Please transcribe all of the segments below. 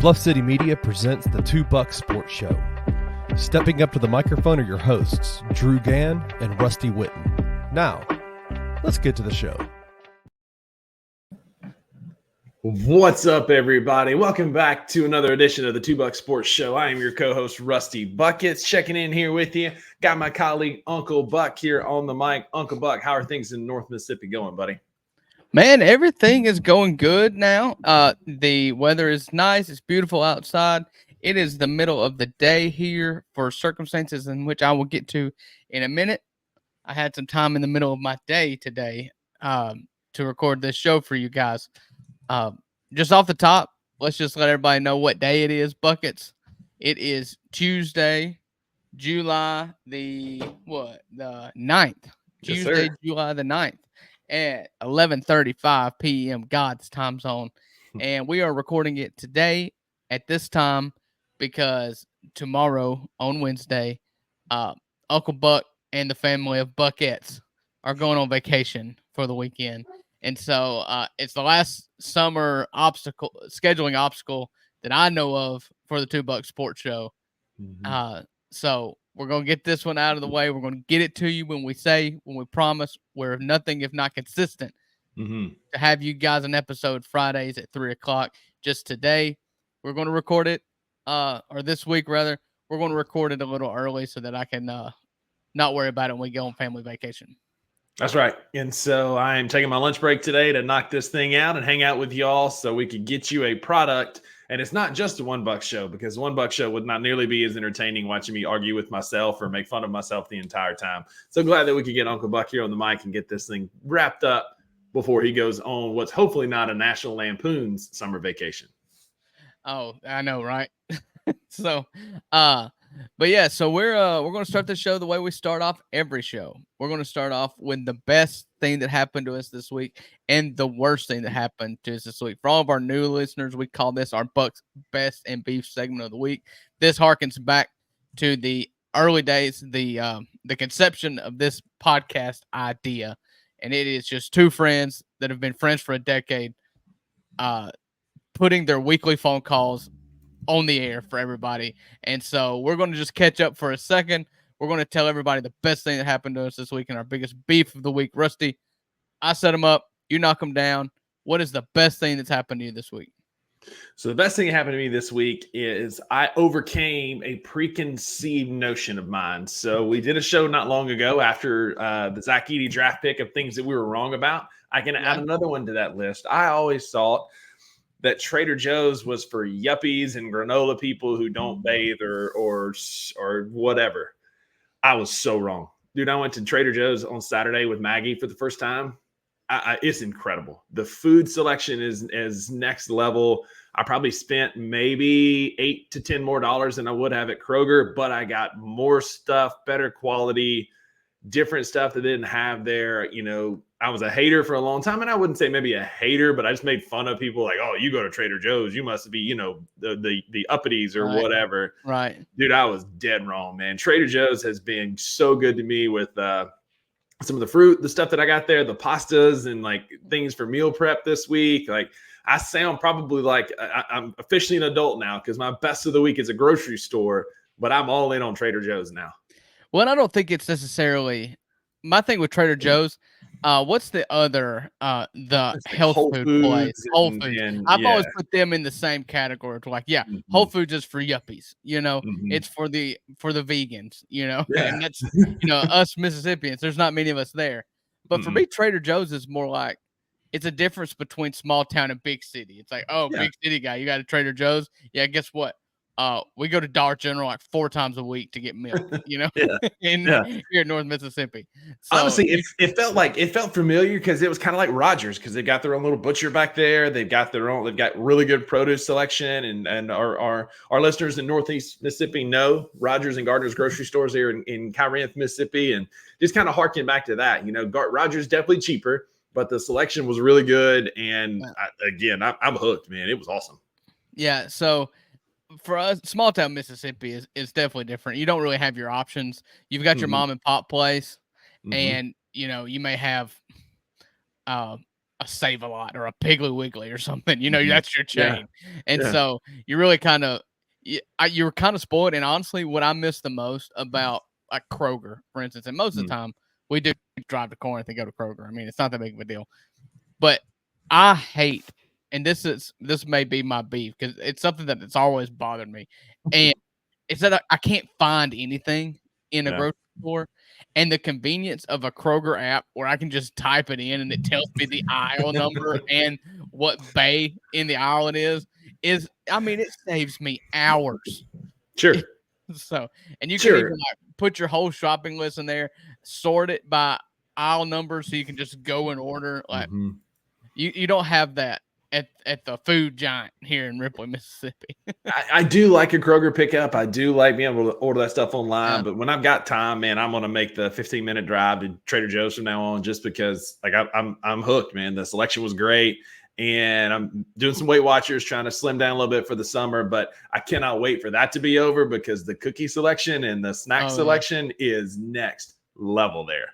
Bluff City Media presents the Two Buck Sports Show. Stepping up to the microphone are your hosts, Drew Gann and Rusty Witten. Now, let's get to the show. What's up, everybody? Welcome back to another edition of the Two Buck Sports Show. I am your co-host, Rusty Buckets, checking in here with you. Got my colleague, Uncle Buck, here on the mic. Uncle Buck, how are things in North Mississippi going, buddy? Man, everything is going good now. The weather is nice. It's beautiful outside. It is the middle of the day here for circumstances in which I will get to in a minute. I had some time in the middle of my day today to record this show for you guys. Just off the top, let's just let everybody know what day it is, Buckets. It is Tuesday, July the 9th. Yes, Tuesday, sir. July the 9th. At 11:35 p.m. God's time zone. And we are recording it today at this time because tomorrow on Wednesday, Uncle Buck and the family of Buckets are going on vacation for the weekend. And so it's the last summer scheduling obstacle that I know of for the Two Buck Sports Show. So we're going to get this one out of the way. We're going to get it to you when we promise. We're nothing if not consistent to have you guys an episode Fridays at 3 o'clock. Just today, we're going to record it, or this week rather, we're going to record it a little early so that I can not worry about it when we go on family vacation. That's right. And so I am taking my lunch break today to knock this thing out and hang out with y'all so we could get you a product. And it's not just a $1 show, because the $1 show would not nearly be as entertaining watching me argue with myself or make fun of myself the entire time. So glad that we could get Uncle Buck here on the mic and get this thing wrapped up before he goes on what's hopefully not a National Lampoon's summer vacation. Oh, I know, right? So, but yeah, so we're going to start the show the way we start off every show. We're going to start off with the best thing that happened to us this week and the worst thing that happened to us this week. For all of our new listeners, we call this our Bucks Best and Beef segment of the week. This harkens back to the early days, the conception of this podcast idea, and it is just two friends that have been friends for a decade, putting their weekly phone calls on the air for everybody. And so we're going to just catch up for a second. We're going to tell everybody the best thing that happened to us this week and our biggest beef of the week. Rusty, I set them up. You knock them down. What is the best thing that's happened to you this week? So the best thing that happened to me this week is I overcame a preconceived notion of mine. So we did a show not long ago after the Zach Edey draft pick of things that we were wrong about. I can add another one to that list. I always thought that Trader Joe's was for yuppies and granola people who don't bathe or whatever. I was so wrong. Dude, I went to Trader Joe's on Saturday with Maggie for the first time. It's incredible. The food selection is next level. I probably spent maybe $8 to $10 more than I would have at Kroger, but I got more stuff, better quality, different stuff that they didn't have there. You know, I was a hater for a long time, and I wouldn't say maybe a hater, but I just made fun of people like, oh, you go to Trader Joe's, you must be, you know, the uppities or whatever. Right. Dude, I was dead wrong, man. Trader Joe's has been so good to me with some of the fruit, the stuff that I got there, the pastas and like things for meal prep this week. Like I sound probably like I'm officially an adult now because my best of the week is a grocery store, but I'm all in on Trader Joe's now. Well, I don't think it's necessarily my thing with Trader Joe's. What's the other the health food place? Whole Foods. I've always put them in the same category. To like, Whole Foods is for yuppies. You know, it's for the vegans. You know, and that's us Mississippians. There's not many of us there, but for me, Trader Joe's is more like it's a difference between small town and big city. It's like, big city guy, you got a Trader Joe's. Yeah, guess what? We go to Dollar General like 4 times a week to get milk, here in North Mississippi. So, honestly, it felt familiar because it was kind of like Rogers because they've got their own little butcher back there. They've got really good produce selection, and our listeners in Northeast Mississippi know Rogers and Gardner's grocery stores here in Corinth, Mississippi, and just kind of harking back to that. Rogers definitely cheaper, but the selection was really good, and I'm hooked, man. It was awesome. Yeah, so for us, small town Mississippi is definitely different. You don't really have your options. You've got your mom and pop place, and you may have a Save-A-Lot or a Piggly Wiggly or something. You know, Mhm. that's your Yeah. chain. And Yeah. so you really kind of you were kind of spoiled. And honestly, what I miss the most about like Kroger, for instance, and most of the time we do drive to Corinth and go to Kroger. I mean, it's not that big of a deal. But I hate, and this may be my beef because it's something that it's always bothered me, and it's that I can't find anything in a Yeah. grocery store, and the convenience of a Kroger app where I can just type it in and it tells me the aisle number and what bay in the aisle it is I mean, it saves me hours. Sure. So, and you can Sure. even like put your whole shopping list in there, sort it by aisle number, so you can just go and order. Like Mhm. you don't have that at the food giant here in Ripley, Mississippi. I do like a Kroger pickup. I do like being able to order that stuff online. Yeah. But when I've got time, man, I'm gonna make the 15-minute drive to Trader Joe's from now on, just because like I'm hooked, man. The selection was great. And I'm doing some Weight Watchers, trying to slim down a little bit for the summer, but I cannot wait for that to be over because the cookie selection and the snack selection is next level there.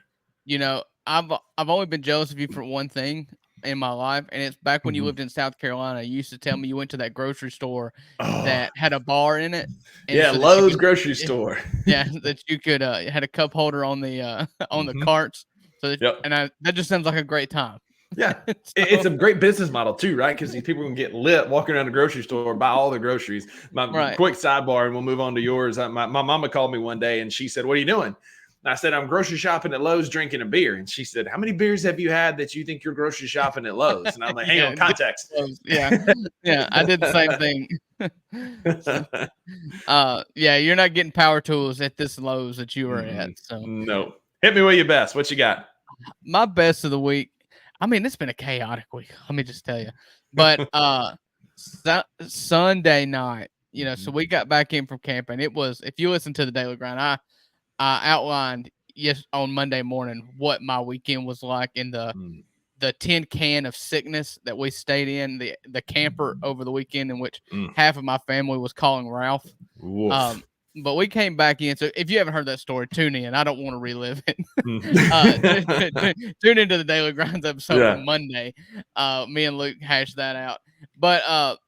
You know, I've only been jealous of you for one thing in my life, and it's back when you lived in South Carolina. You used to tell me you went to that grocery store that had a bar in it. And Yeah, so Lowe's grocery store. Yeah, that you could had a cup holder on the carts. So that, that just sounds like a great time. Yeah, it's a great business model too, right? Because these people can get lit walking around the grocery store, buy all the groceries. Quick sidebar, and we'll move on to yours. My mama called me one day and she said, "What are you doing?" And I said, "I'm grocery shopping at Lowe's, drinking a beer." And she said, "How many beers have you had that you think you're grocery shopping at Lowe's?" And I'm like, "Hang on, context." Yeah, I did the same thing. Yeah, you're not getting power tools at this Lowe's that you were at. So no, hit me with your best. What you got? My best of the week. I mean, it's been a chaotic week. Let me just tell you. But Sunday night, you know, so we got back in from camping. It was, if you listen to the Daily Grind, I outlined on Monday morning what my weekend was like in the tin can of sickness that we stayed in, the camper over the weekend, in which half of my family was calling Ralph. But we came back in. So if you haven't heard that story, tune in. I don't want to relive it. Tune into the Daily Grinds episode from Monday. Me and Luke hashed that out. But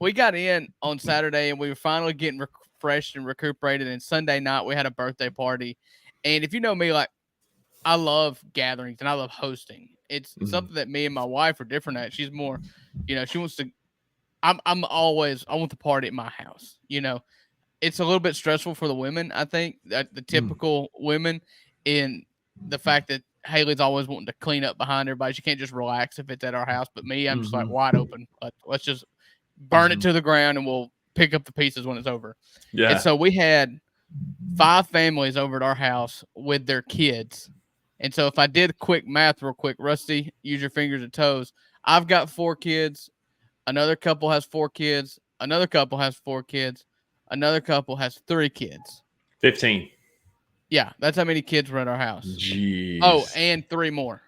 we got in on Saturday and we were finally getting refreshed and recuperated. And Sunday night we had a birthday party. And if you know me, like, I love gatherings and I love hosting. It's something that me and my wife are different at. She's more, you know, she wants to. I want the party at my house. You know, it's a little bit stressful for the women, I think, the typical women, in the fact that Haley's always wanting to clean up behind everybody. She can't just relax if it's at our house. But me, I'm just like wide open. Let's just burn it to the ground and we'll pick up the pieces when it's over. Yeah. And so we had 5 families over at our house with their kids. And so if I did quick math real quick, Rusty, use your fingers and toes. I've got 4 kids. Another couple has 4 kids. Another couple has 4 kids. Another couple has 3 kids. 15. Yeah, that's how many kids were at our house. Jeez. Oh, and 3 more.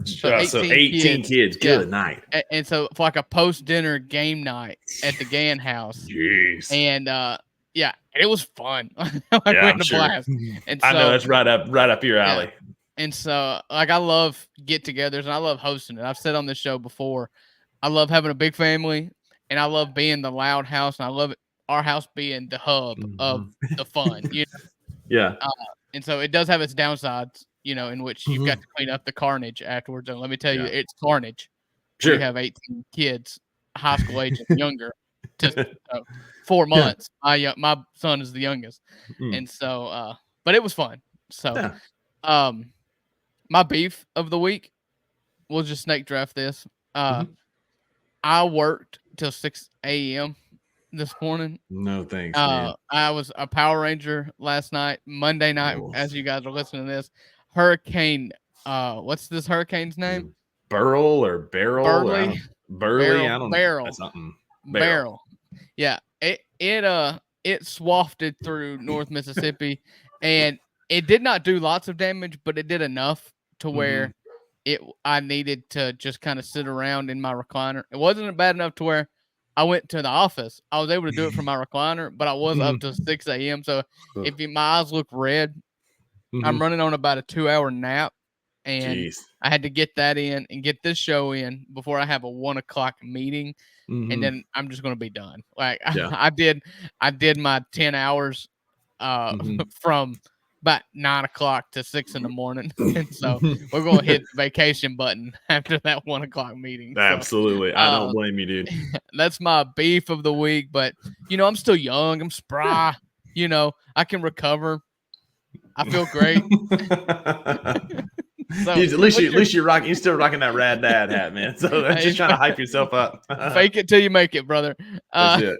So 18 kids. Good night. And so for like a post-dinner game night at the Gann house. Jeez. And it was fun. I'm sure. Blast. And so, I know that's right up your alley. Yeah. And so, like, I love get-togethers and I love hosting it. I've said on this show before, I love having a big family and I love being the loud house, and I love our house being the hub of the fun. You know? Yeah. And so it does have its downsides, you know, in which you've got to clean up the carnage afterwards. And let me tell you, it's carnage. Sure. You have 18 kids, high school age and younger, just 4 months. Yeah. My son is the youngest. And so, but it was fun. So, my beef of the week, we'll just snake draft this. I worked till 6 a.m. this morning. No thanks, man. I was a Power Ranger last night, Monday night, as you guys are listening to this. Hurricane, what's this hurricane's name? Burl or Barrel? Burley? Burley? I don't know. Barrel. Something. Barrel. Yeah. It swafted through North Mississippi, and it did not do lots of damage, but it did enough to where I needed to just kind of sit around in my recliner. It wasn't bad enough to where I went to the office. I was able to do it from my recliner, but I was up to 6 a.m. So if my eyes look red, I'm running on about a 2-hour nap. and Jeez. I had to get that in and get this show in before I have a 1 o'clock meeting, and then I'm just going to be done. Like Yeah. I did my 10 hours from about 9 o'clock to 6 in the morning, and so we're going to hit the vacation button after that 1 o'clock meeting. Absolutely. So, I don't blame you, dude. That's my beef of the week, but I'm still young. I'm spry. I can recover. I feel great. So, Dude, at least you're still rocking that rad dad hat, man. So I'm just trying to hype yourself up. Fake it till you make it, brother. That's it.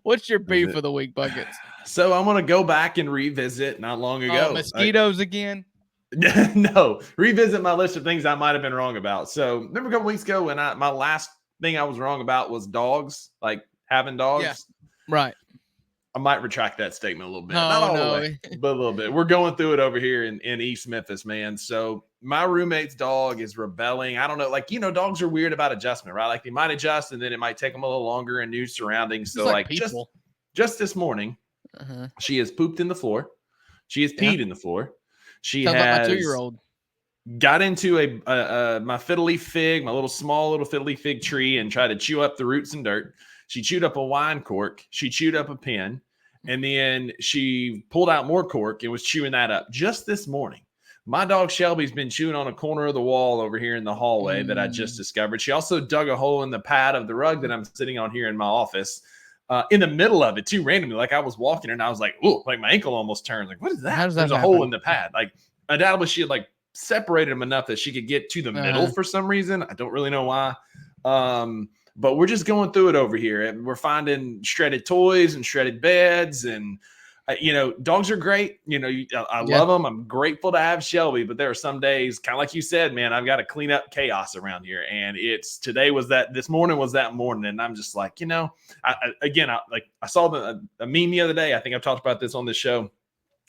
What's your beef of the week, Buckets? So I'm gonna go back and revisit not long ago. Mosquitoes again? No, revisit my list of things I might have been wrong about. So remember a couple weeks ago when my last thing I was wrong about was dogs, like having dogs. Yeah, right. I might retract that statement a little bit. No, Not all the way, but a little bit. We're going through it over here in East Memphis, man. So my roommate's dog is rebelling. I don't know. Like, dogs are weird about adjustment, right? Like they might adjust and then it might take them a little longer in new surroundings. So like just this morning, she has pooped in the floor. She has peed in the floor. She Sounds has like my 2-year-old. Got into my fiddle leaf fig, my small little fiddle leaf fig tree, and tried to chew up the roots and dirt. She chewed up a wine cork. She chewed up a pin. And then she pulled out more cork and was chewing that up just this morning. My dog Shelby's been chewing on a corner of the wall over here in the hallway that I just discovered. She also dug a hole in the pad of the rug that I'm sitting on here in my office, in the middle of it too, randomly. Like I was walking and I was like, "Ooh!" Like my ankle almost turned. Like, what is that? How does There's that a happen? hole in the pad. Like undoubtedly she had like separated them enough that she could get to the middle for some reason. I don't really know why. But we're just going through it over here, and we're finding shredded toys and shredded beds, and dogs are great. I love them. I'm grateful to have Shelby, but there are some days, kind of like you said, man, I've got to clean up chaos around here. And this morning was that morning, and I'm just like, I saw a meme the other day. I think I've talked about this on this show.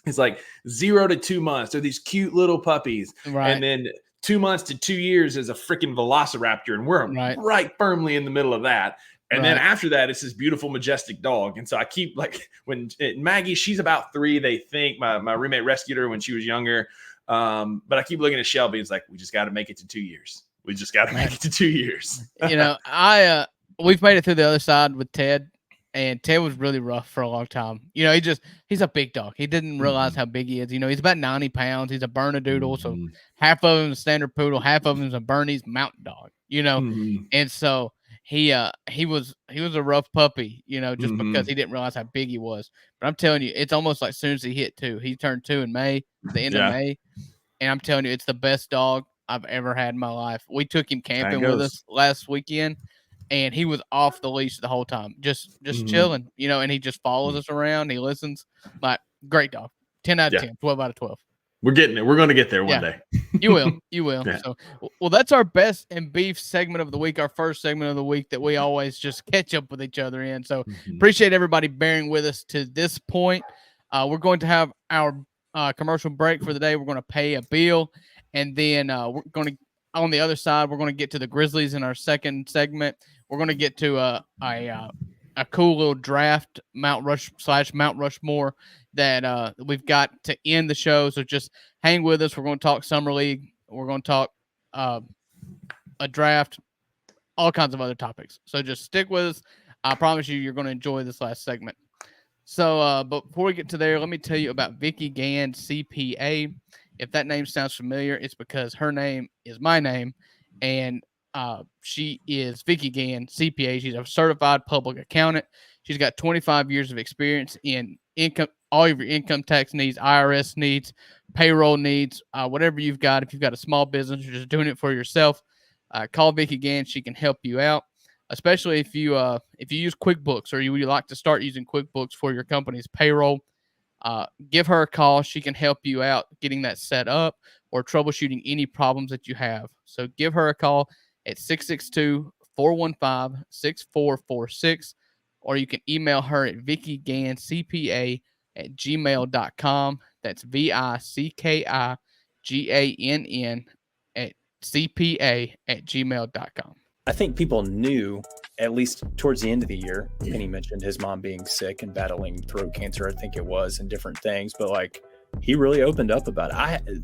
It's like 0 to 2 months. They're these cute little puppies, right? And then 2 months to 2 years is a freaking velociraptor, and we're right firmly in the middle of that. And then after that, it's this beautiful, majestic dog. And so I keep when Maggie, she's about 3, they think. My roommate rescued her when she was younger. But I keep looking at Shelby. It's like, we just got to make it to 2 years. We just got to make it to 2 years. We've made it through the other side with Ted. And Ted was really rough for a long time. He's a big dog. He didn't realize how big he is. He's about 90 pounds. He's a Bernedoodle. So half of him is a standard poodle. Half of him is a Bernese mountain dog, And so he was a rough puppy, just because he didn't realize how big he was. But I'm telling you, it's almost like as soon as he hit 2, he turned 2 in May, the end of May. And I'm telling you, it's the best dog I've ever had in my life. We took him camping with us last weekend. And he was off the leash the whole time, just chilling, and he just follows us around. He listens. Like, great dog. 10 out of 10, 12 out of 12. We're getting there. We're going to get there one day. You will. Yeah. So, well, that's our best and beef segment of the week, our first segment of the week that we always just catch up with each other in. So appreciate everybody bearing with us to this point. We're going to have our commercial break for the day. We're going to pay a bill, and then we're going to, on the other side, we're going to get to the Grizzlies in our second segment. We're going to get to a cool little draft Mount Rushmore that we've got to end the show. So just hang with us. We're going to talk Summer League. We're going to talk a draft, all kinds of other topics. So just stick with us. I promise you're going to enjoy this last segment. So, but before we get to there, let me tell you about Vicky Gann, CPA. If that name sounds familiar, it's because her name is my name, and she is Vicky Gann, CPA. She's a certified public accountant. She's got 25 years of experience in all of your income tax needs, IRS needs, payroll needs, whatever you've got. If you've got a small business, you're just doing it for yourself, call Vicky Gann. She can help you out, especially if you use QuickBooks or you would like to start using QuickBooks for your company's payroll. Give her a call. She can help you out getting that set up or troubleshooting any problems that you have. So give her a call at 662-415-6446, or you can email her at vickyganncpa@gmail.com. That's VICKIGANN@CPA@gmail.com. I think people knew, at least towards the end of the year, Penny mentioned his mom being sick and battling throat cancer, I think it was, and different things. But he really opened up about it.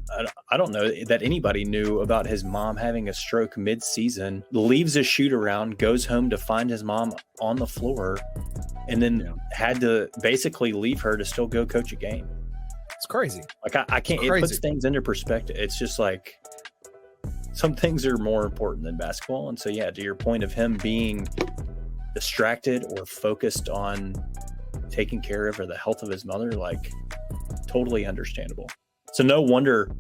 I don't know that anybody knew about his mom having a stroke mid-season, leaves a shoot around, goes home to find his mom on the floor, and then had to basically leave her to still go coach a game. It's crazy. Like I can't, it puts things into perspective. It's just like some things are more important than basketball. And so, yeah, to your point of him being distracted or focused on taking care of or the health of his mother, like totally understandable. So no wonder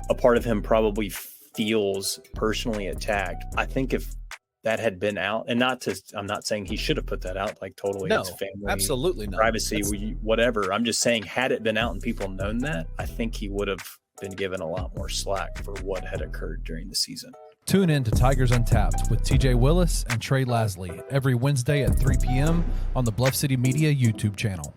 a part of him probably feels personally attacked. I think if that had been out, and I'm not saying he should have put that out, like totally, no, it's family, absolutely not. Privacy, whatever. I'm just saying, had it been out and people known that, I think he would have been given a lot more slack for what had occurred during the season. Tune in to Tigers Untapped with TJ Willis and Trey Lasley every Wednesday at 3 p.m. on the Bluff City Media YouTube channel.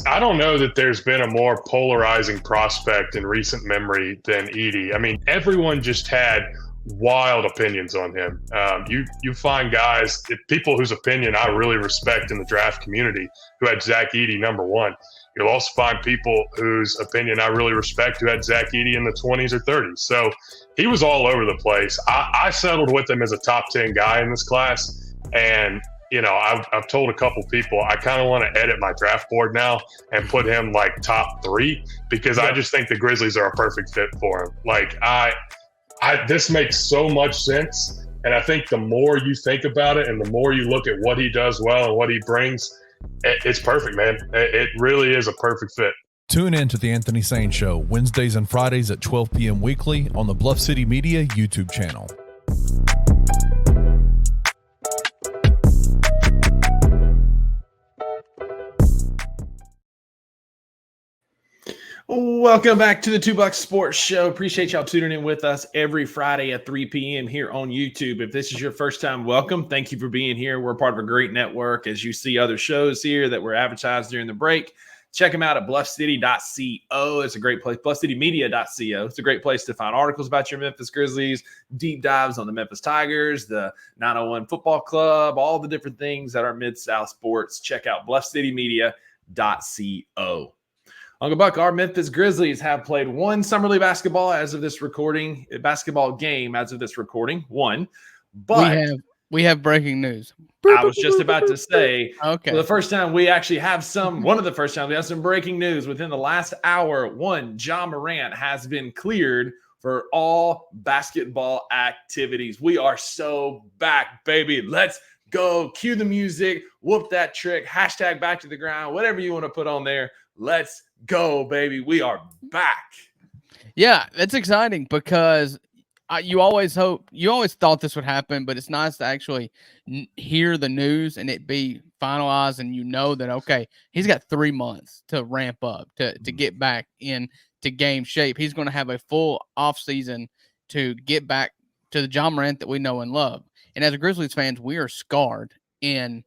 I don't know that there's been a more polarizing prospect in recent memory than Edey. I mean, everyone just had wild opinions on him. You find guys, people whose opinion I really respect in the draft community, who had Zach Edey number one. You'll also find people whose opinion I really respect who had Zach Edey in the 20s or 30s. So he was all over the place. I settled with him as a top 10 guy in this class. And, you know, I've told a couple people I kind of want to edit my draft board now and put him like top 3 because I just think the Grizzlies are a perfect fit for him. Like this makes so much sense. And I think the more you think about it and the more you look at what he does well and what he brings, it's perfect, man. It really is a perfect fit. Tune in to The Anthony Sane Show Wednesdays and Fridays at 12 p.m. weekly on the Bluff City Media YouTube channel. Welcome back to the $2 Sports Show. Appreciate y'all tuning in with us every Friday at 3 p.m. here on YouTube. If this is your first time, welcome. Thank you for being here. We're part of a great network. As you see other shows here that were advertised during the break, check them out at bluffcity.co. It's a great place. Bluffcitymedia.co. It's a great place to find articles about your Memphis Grizzlies, deep dives on the Memphis Tigers, the 901 Football Club, all the different things that are Mid-South sports. Check out bluffcitymedia.co. Uncle Buck, our Memphis Grizzlies have played one summer league basketball game as of this recording. One, but we have breaking news. I was just about to say, okay, for the first time we actually have some breaking news within the last hour. One, Ja Morant has been cleared for all basketball activities. We are so back, baby. Let's go. Cue the music. Whoop that trick. Hashtag back to the ground. Whatever you want to put on there. Let's go, baby. We are back. Yeah, that's exciting because you always thought this would happen, but it's nice to actually hear the news and it be finalized and you know that, okay, he's got 3 months to ramp up, to get back into game shape. He's going to have a full offseason to get back to the Ja Morant that we know and love. And as a Grizzlies fans, we are scarred in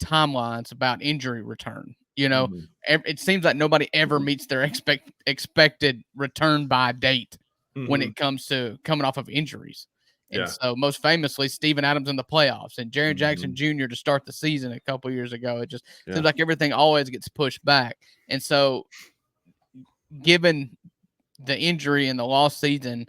timelines about injury return. You know, it seems like nobody ever meets their expected return by date when it comes to coming off of injuries. And so most famously, Steven Adams in the playoffs and Jaren Jackson Jr. to start the season a couple years ago. It just seems like everything always gets pushed back. And so given the injury and the lost season,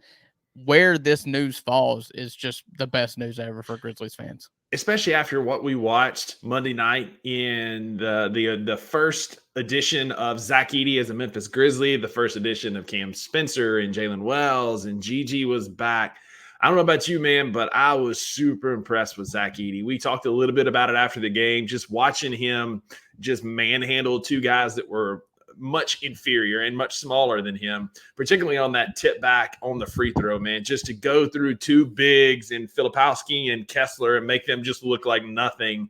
where this news falls is just the best news ever for Grizzlies fans. Especially after what we watched Monday night in the first edition of Zach Edey as a Memphis Grizzly, the first edition of Cam Spencer and Jalen Wells, and Gigi was back. I don't know about you, man, but I was super impressed with Zach Edey. We talked a little bit about it after the game, just watching him just manhandle two guys that were much inferior and much smaller than him, particularly on that tip back on the free throw, man, just to go through two bigs and Filipowski and Kessler and make them just look like nothing,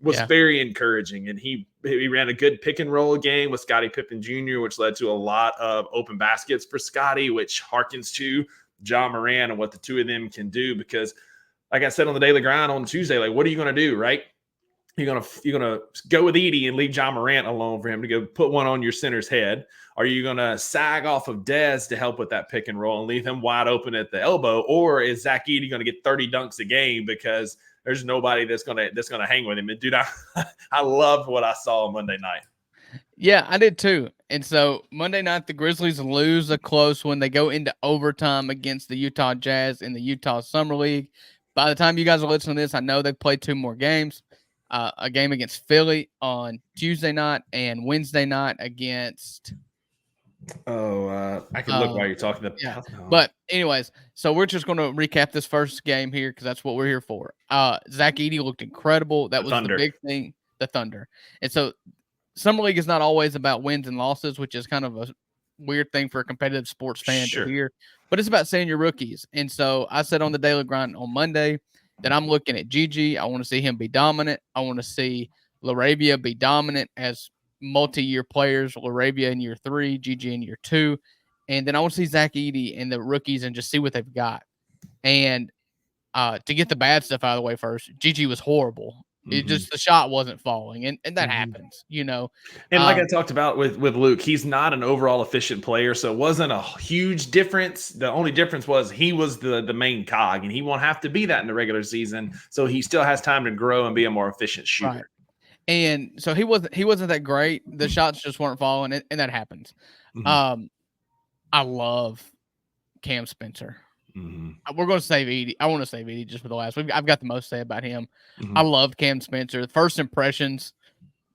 was very encouraging. And he ran a good pick and roll game with Scottie Pippen Jr., which led to a lot of open baskets for Scottie, which harkens to Ja Morant and what the two of them can do. Because like I said on the Daily Grind on Tuesday, what are you going to do, right? You're gonna go with Edey and leave John Morant alone for him to go put one on your center's head? Are you gonna sag off of Dez to help with that pick and roll and leave him wide open at the elbow? Or is Zach Edey gonna get 30 dunks a game because there's nobody that's gonna hang with him? And dude, I loved what I saw Monday night. Yeah, I did too. And so Monday night, the Grizzlies lose a close one. They go into overtime against the Utah Jazz in the Utah Summer League. By the time you guys are listening to this, I know they've played 2 more games. A game against Philly on Tuesday night and Wednesday night against. I can look while you're talking. Yeah. But anyways, so we're just going to recap this first game here because that's what we're here for. Zach Edey looked incredible. That was the big thing, the Thunder. And so Summer League is not always about wins and losses, which is kind of a weird thing for a competitive sports fan to hear. But it's about seeing your rookies. And so I said on the Daily Grind on Monday that I'm looking at Gigi. I want to see him be dominant. I want to see LaRavia be dominant as multi-year players. LaRavia in year 3, Gigi in year 2. And then I want to see Zach Edey and the rookies and just see what they've got. And to get the bad stuff out of the way first, Gigi was horrible. It just the shot wasn't falling, and that happens, you know. And like I talked about with Luke, he's not an overall efficient player, so it wasn't a huge difference. The only difference was he was the main cog, and he won't have to be that in the regular season. So he still has time to grow and be a more efficient shooter. Right. And so he wasn't that great. The shots just weren't falling, and that happens. I love Cam Spencer. We're going to save Edey. I want to save Edey just for the last. I've got the most to say about him. I love Cam Spencer. The first impressions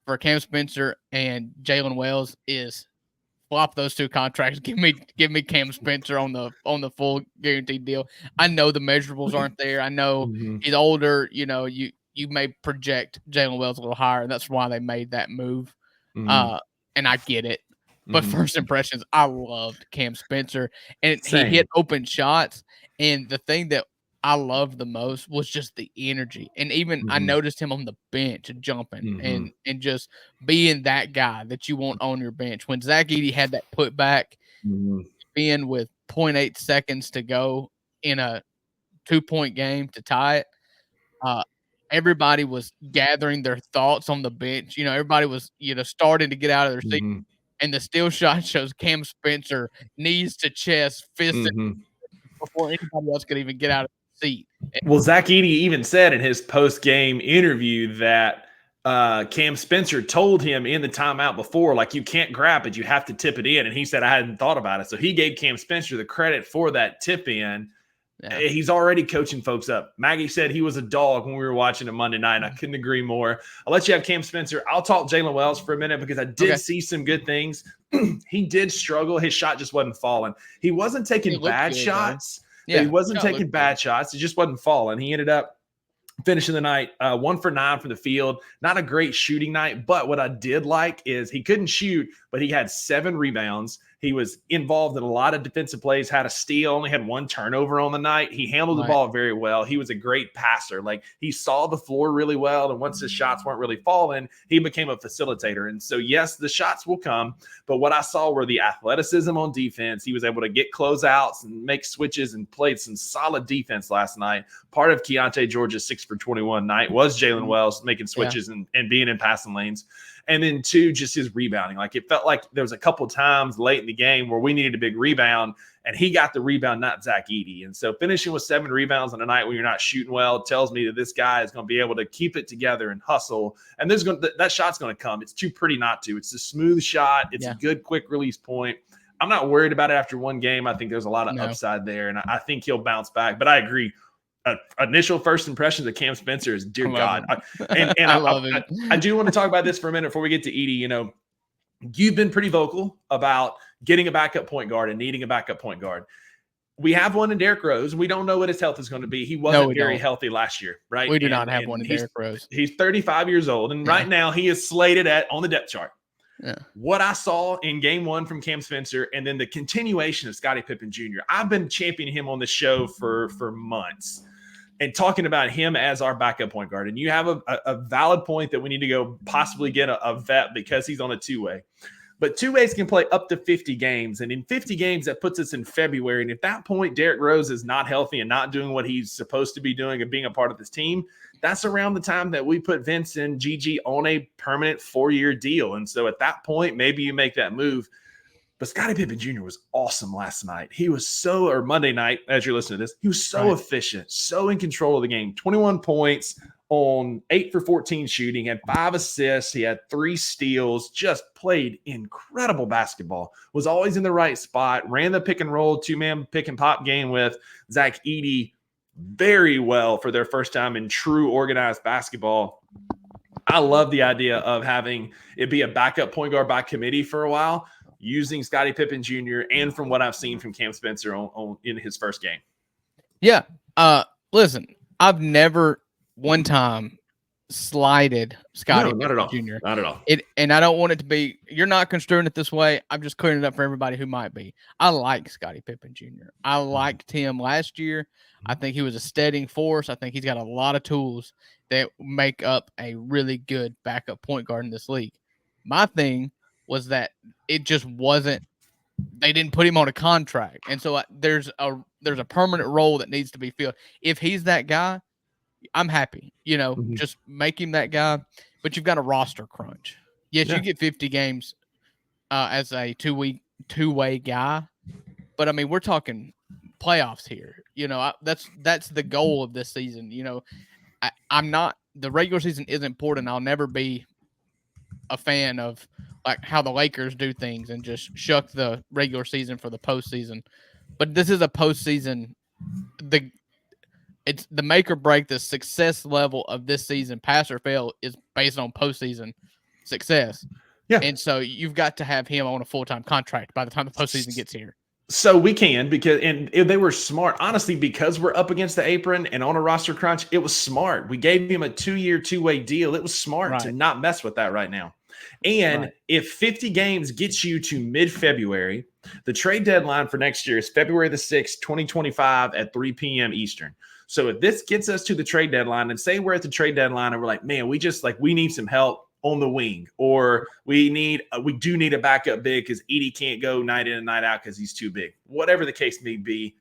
for Cam Spencer and Jalen Wells is flop those 2 contracts. Give me Cam Spencer on the full guaranteed deal. I know the measurables aren't there. I know he's older. You know, you may project Jalen Wells a little higher, and that's why they made that move. And I get it. But first impressions, I loved Cam Spencer, and he hit open shots. And the thing that I loved the most was just the energy. And even I noticed him on the bench jumping and just being that guy that you want on your bench. When Zach Edey had that putback, being with 0.8 seconds to go in a 2-point game to tie it, everybody was gathering their thoughts on the bench. You know, everybody was, starting to get out of their seat. And the still shot shows Cam Spencer knees to chest, fists before anybody else could even get out of the seat. Well, Zach Edey even said in his post-game interview that Cam Spencer told him in the timeout before, like, you can't grab it, you have to tip it in. And he said, I hadn't thought about it. So he gave Cam Spencer the credit for that tip in. Yeah. He's already coaching folks up. Maggie said he was a dog when we were watching it Monday night. I couldn't agree more. I'll let you have Cam Spencer. I'll talk Jalen Wells for a minute because I did see some good things. He did struggle. His shot just wasn't falling. He wasn't taking bad shots. Yeah, he wasn't taking bad shots. It just wasn't falling. He ended up finishing the night 1 for 9 from the field. Not a great shooting night, but what I did like is he couldn't shoot, but he had 7 rebounds. He was involved in a lot of defensive plays, had a steal, only had 1 turnover on the night. He handled the ball very well. He was a great passer. Like, he saw the floor really well, and once his shots weren't really falling, he became a facilitator. And so, yes, the shots will come, but what I saw were the athleticism on defense. He was able to get closeouts and make switches and played some solid defense last night. Part of Keontae George's 6 for 21 night was Jalen Wells making switches and being in passing lanes. And then 2, just his rebounding. Like, it felt like there was a couple times late in the game where we needed a big rebound, and he got the rebound, not Zach Edey. And so finishing with 7 rebounds on a night when you're not shooting well tells me that this guy is going to be able to keep it together and hustle. And that shot's going to come. It's too pretty not to. It's a smooth shot. It's a good quick release point. I'm not worried about it after one game. I think there's a lot of upside there, and I think he'll bounce back. But I agree. Initial first impressions of Cam Spencer is dear God. I love it. I do want to talk about this for a minute before we get to Edey. You know, you've been pretty vocal about getting a backup point guard and needing a backup point guard. We have one in Derrick Rose. We don't know what his health is going to be. He wasn't very healthy last year, right? We do not have one in Derrick Rose. He's 35 years old, and right now he is slated on the depth chart. Yeah. What I saw in game 1 from Cam Spencer and then the continuation of Scottie Pippen Jr., I've been championing him on the show for months and talking about him as our backup point guard. And you have a valid point that we need to go possibly get a vet because he's on a 2-way. But 2-ways can play up to 50 games. And in 50 games, that puts us in February. And at that point, Derrick Rose is not healthy and not doing what he's supposed to be doing and being a part of this team. that's around the time that we put Vince and Gigi on a permanent 4-year deal. And so at that point, maybe you make that move. But Scottie Pippen Jr. was awesome last night. He was or Monday night, as you're listening to this, he was so efficient, so in control of the game. 21 points on 8 for 14 shooting, had 5 assists. He had 3 steals, just played incredible basketball, was always in the right spot, ran the pick and roll 2-man pick and pop game with Zach Edey very well for their first time in true organized basketball. I love the idea of having it be a backup point guard by committee for a while, using Scottie Pippen Jr. and from what I've seen from Cam Spencer in his first game. Yeah. Listen, I've never one time slighted Scottie Pippen Jr. Not at all. And I don't want it to be, you're not construing it this way. I'm just clearing it up for everybody who might be. I like Scottie Pippen Jr. I liked him last year. I think he was a steadying force. I think he's got a lot of tools that make up a really good backup point guard in this league. My thing was that it just wasn't, they didn't put him on a contract. And so there's a permanent role that needs to be filled. If he's that guy, I'm happy, just make him that guy, but you've got a roster crunch. Yes, you get 50 games as a two-way guy, but I mean, we're talking playoffs here. That's the goal of this season. I'm not, the regular season is important. I'll never be a fan of like how the Lakers do things and just shuck the regular season for the postseason. But this is a postseason. It's the make or break. The success level of this season, pass or fail, is based on postseason success. Yeah. And so you've got to have him on a full-time contract by the time the postseason gets here. So we can, and they were smart. Honestly, because we're up against the apron and on a roster crunch, it was smart. We gave him a 2-year, 2-way deal. It was smart to not mess with that right now. And if 50 games gets you to mid-February, the trade deadline for next year is February the 6th, 2025 at 3 p.m. Eastern. So if this gets us to the trade deadline, and say we're at the trade deadline and we're like, man, we need some help on the wing, or we do need a backup big because Edey can't go night in and night out because he's too big. Whatever the case may be,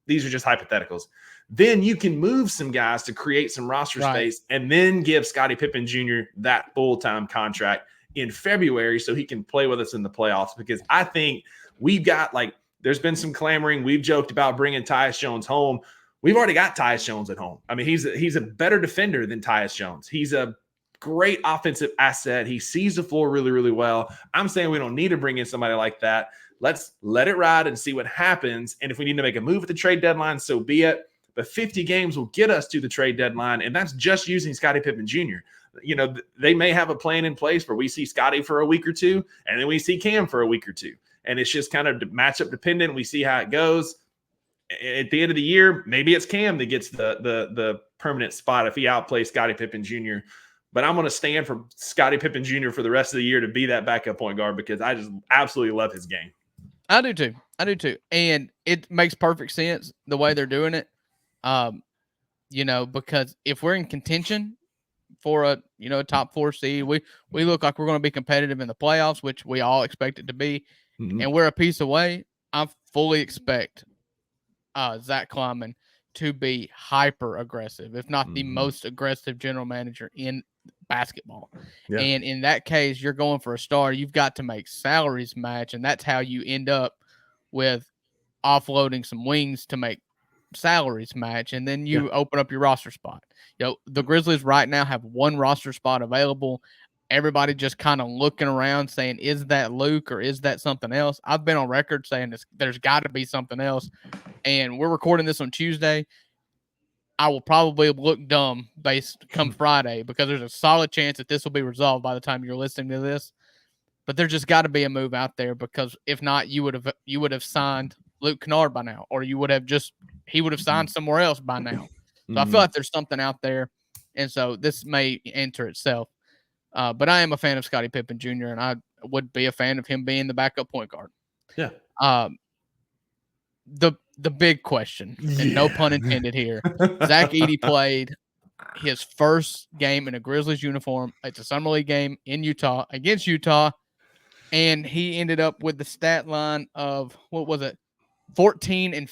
these are just hypotheticals. Then you can move some guys to create some roster space and then give Scottie Pippen Jr. that full-time contract in February so he can play with us in the playoffs, because I think we've got, there's been some clamoring. We've joked about bringing Tyus Jones home. We've already got Tyus Jones at home. I mean, he's a better defender than Tyus Jones. He's a great offensive asset. He sees the floor really, really well. I'm saying we don't need to bring in somebody like that. Let's let it ride and see what happens. And if we need to make a move at the trade deadline, so be it. But 50 games will get us to the trade deadline, and that's just using Scottie Pippen Jr. They may have a plan in place where we see Scottie for a week or two, and then we see Cam for a week or two. And it's just kind of matchup dependent. We see how it goes. At the end of the year, maybe it's Cam that gets the permanent spot if he outplays Scottie Pippen Jr. But I'm going to stand for Scottie Pippen Jr. for the rest of the year to be that backup point guard, because I just absolutely love his game. I do too. And it makes perfect sense the way they're doing it. Because if we're in contention for a top 4 seed, we look like we're going to be competitive in the playoffs, which we all expect it to be. Mm-hmm. And we're a piece away. I fully expect Zach Kleiman to be hyper aggressive, if not the most aggressive general manager in basketball. Yeah. And in that case, you're going for a star. You've got to make salaries match, and that's how you end up with offloading some wings to make salaries match, and then you open up your roster spot. The Grizzlies right now have 1 roster spot available. Everybody just kind of looking around saying, is that Luke or is that something else? I've been on record saying there's got to be something else, and we're recording this on Tuesday. I will probably look dumb come Friday, because there's a solid chance that this will be resolved by the time you're listening to this. But there's just got to be a move out there, because if not, you would have signed Luke Kennard by now, or he would have signed somewhere else by now. So I feel like there's something out there, and so this may enter itself. But I am a fan of Scottie Pippen Jr., and I would be a fan of him being the backup point guard. Yeah. The big question, and no pun intended here, Zach Edey played his first game in a Grizzlies uniform. It's a summer league game in Utah against Utah, and he ended up with the stat line of, 14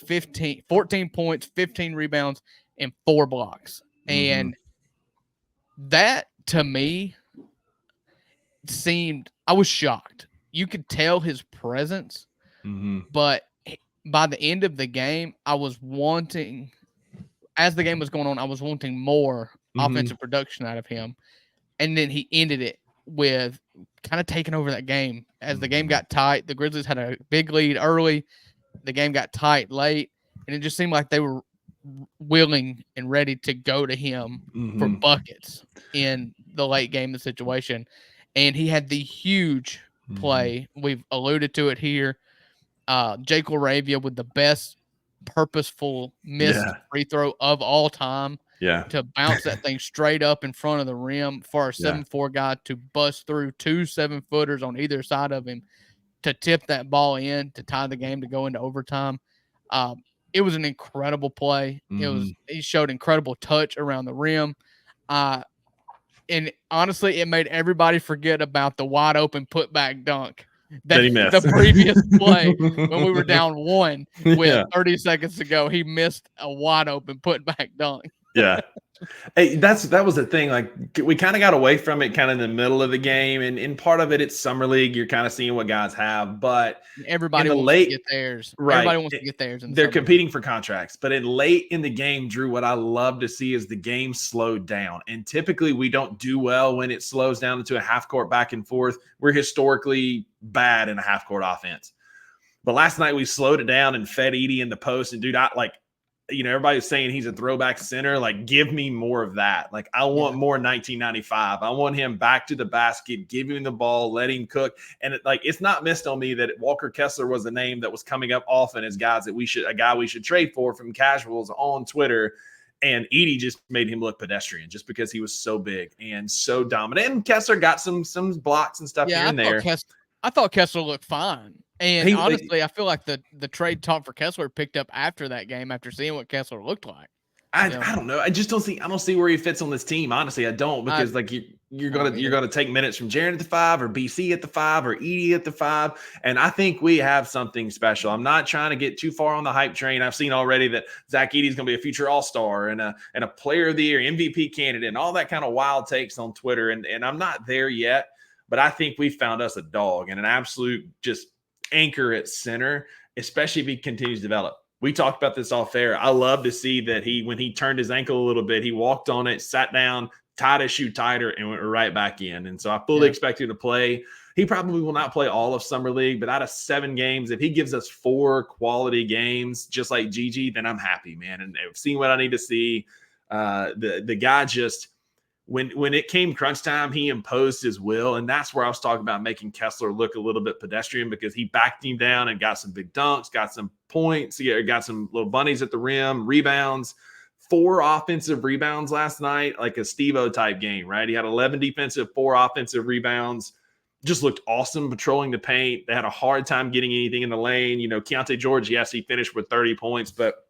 points, 15 rebounds, and 4 blocks. And that to me I was shocked. You could tell his presence, but by the end of the game, as the game was going on, I was wanting more offensive production out of him. And then he ended it with kind of taking over that game. As the game got tight, the Grizzlies had a big lead early. The game got tight late, and it just seemed like they were willing and ready to go to him for buckets in the late game of the situation. And he had the huge play. We've alluded to it here. Jake LaRavia with the best purposeful missed free throw of all time. To bounce that thing straight up in front of the rim for a 7'4" guy to bust through 2 7-footers on either side of him to tip that ball in to tie the game to go into overtime. It was an incredible play. He showed incredible touch around the rim. And honestly, it made everybody forget about the wide open putback dunk that he missed. The previous play when we were down 1 with 30 seconds to go. He missed a wide open putback dunk. Hey, that was the thing. Like, we kind of got away from it kind of in the middle of the game, and in part of it, it's summer league. You're kind of seeing what guys have, but everybody wants to get theirs. Right, everybody wants to get theirs. They're competing for contracts, but late in the game, Drew, what I love to see is the game slowed down. And typically, we don't do well when it slows down into a half court back and forth. We're historically bad in a half court offense, but last night we slowed it down and fed Edey in the post. And dude, everybody's saying he's a throwback center. Like, give me more of that. Like, I want more 1995. I want him back to the basket, give him the ball, let him cook. And it's not missed on me that Walker Kessler was a name that was coming up often as guys that a guy we should trade for from casuals on Twitter. And Edey just made him look pedestrian just because he was so big and so dominant. And Kessler got some blocks and stuff here and there. I thought Kessler looked fine. And honestly, I feel like the trade talk for Kessler picked up after that game, after seeing what Kessler looked like. I don't know. I don't see where he fits on this team. Honestly, I don't, because you're gonna take minutes from Jaren at the 5 or BC at the 5 or Edey at the 5. And I think we have something special. I'm not trying to get too far on the hype train. I've seen already that Zach Edey is gonna be a future all-star and a player of the year, MVP candidate, and all that kind of wild takes on Twitter. And I'm not there yet, but I think we found us a dog and an absolute just anchor at center, especially if he continues to develop. We talked about this off air. I love to see that when he turned his ankle a little bit, he walked on it, sat down, tied his shoe tighter, and went right back in. And so I fully expect him to play. He probably will not play all of Summer League, but out of 7 games, if he gives us 4 quality games, just like Gigi, then I'm happy, man. And I've seen what I need to see. The guy just, when it came crunch time, he imposed his will. And that's where I was talking about making Kessler look a little bit pedestrian, because he backed him down and got some big dunks, got some points, got some little bunnies at the rim, rebounds, 4 offensive rebounds last night, like a Steve-O type game, right? He had 11 defensive, 4 offensive rebounds. Just looked awesome patrolling the paint. They had a hard time getting anything in the lane. Keontae George, yes, he finished with 30 points, but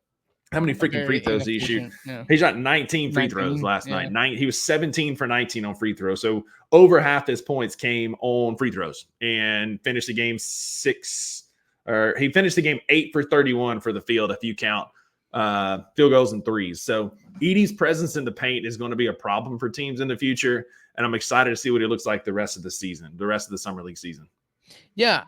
how many freaking free throws did he shoot? Yeah. He shot 19 free throws last night. He was 17 for 19 on free throws. So over half his points came on free throws, and finished the game 8 for 31 for the field, if you count field goals and threes. So Edey's presence in the paint is going to be a problem for teams in the future. And I'm excited to see what he looks like the rest of the season, the rest of the Summer League season. Yeah.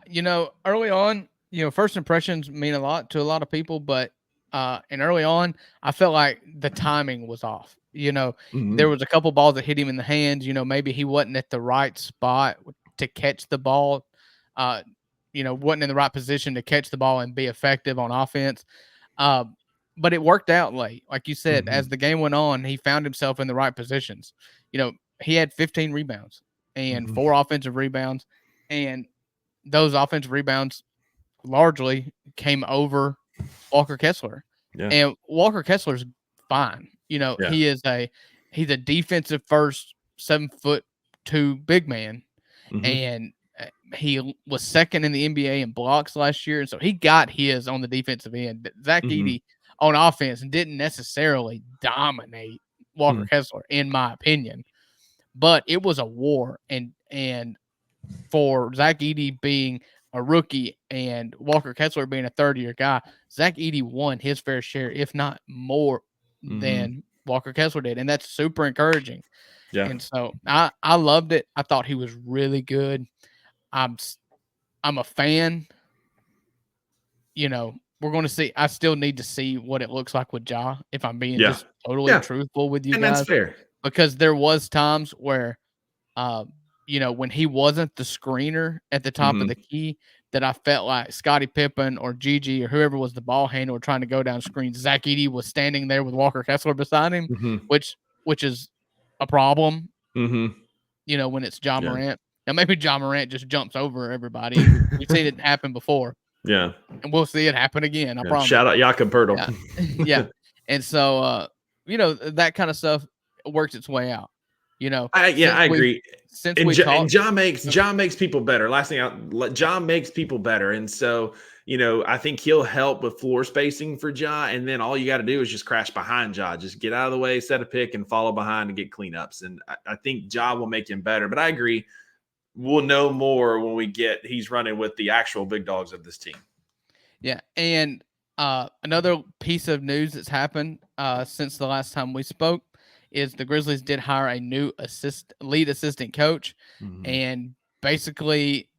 Early on, first impressions mean a lot to a lot of people, but and early on, I felt like the timing was off. There was a couple balls that hit him in the hands. Maybe he wasn't at the right spot to catch the ball. Wasn't in the right position to catch the ball and be effective on offense. But it worked out late. Like you said, as the game went on, he found himself in the right positions. He had 15 rebounds and 4 offensive rebounds. And those offensive rebounds largely came over Walker Kessler. Yeah. And Walker Kessler's fine. He's a defensive first 7'2" big man. And he was second in the NBA in blocks last year. And so he got his on the defensive end. Zach Edey on offense didn't necessarily dominate Walker Kessler, in my opinion. But it was a war. And for Zach Edey being a rookie and Walker Kessler being a third-year guy, Zach Edey won his fair share, if not more than Walker Kessler did. And that's super encouraging. Yeah. And so I loved it. I thought he was really good. I'm a fan. You know, we're going to see. I still need to see what it looks like with Ja, if I'm being Yeah. just totally truthful with you And guys. that's fair. Because there was times where, you know, when he wasn't the screener at the top of the key, that I felt like Scottie Pippen or Gigi or whoever was the ball handler trying to go down screens. Zach Edey was standing there with Walker Kessler beside him, which is a problem. You know, when it's Ja Morant. Now maybe Ja Morant just jumps over everybody. We've seen it happen before. Yeah. And we'll see it happen again. I promise. Shout out Jakob Poeltl. Yeah. And so, you know, that kind of stuff works its way out. You know, I agree. Since we talked, John makes people better. Last thing John makes people better. And so, you know, I think he'll help with floor spacing for Ja. And then all you got to do is just crash behind Ja. Just get out of the way, set a pick, and follow behind and get cleanups. And I think Ja will make him better. But I agree. We'll know more when he's running with the actual big dogs of this team. Yeah. And another piece of news that's happened since the last time we spoke is the Grizzlies did hire a new lead assistant coach, and basically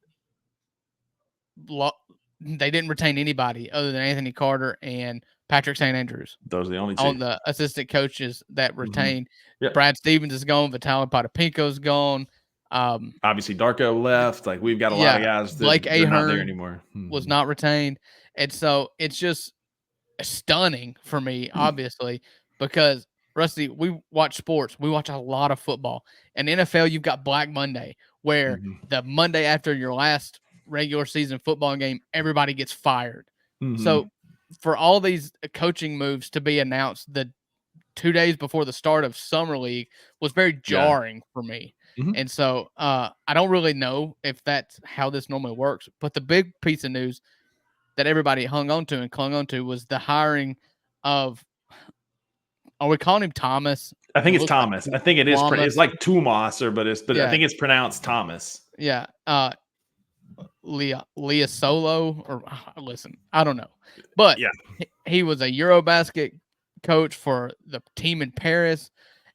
they didn't retain anybody other than Anthony Carter and Patrick St. Andrews. Those are the only two on the assistant coaches that retained. Brad Stevens is gone. Vitaly Potapenko's gone. Obviously Darko left. Like, we've got a lot of guys that Blake are not there Ahern anymore. was not retained. And so it's just stunning for me, obviously, because Rusty, we watch sports. We watch a lot of football. And NFL, you've got Black Monday, where the Monday after your last regular season football game, everybody gets fired. So for all these coaching moves to be announced the 2 days before the start of Summer League was very jarring for me. And so I don't really know if that's how this normally works. But the big piece of news that everybody hung on to and clung on to was the hiring of, are we calling him Thomas? I think it's Thomas. I think it is. It's like Tumas, but I think it's pronounced Thomas. Yeah. Leah Solo, or listen, I don't know. But he was a Eurobasket coach for the team in Paris.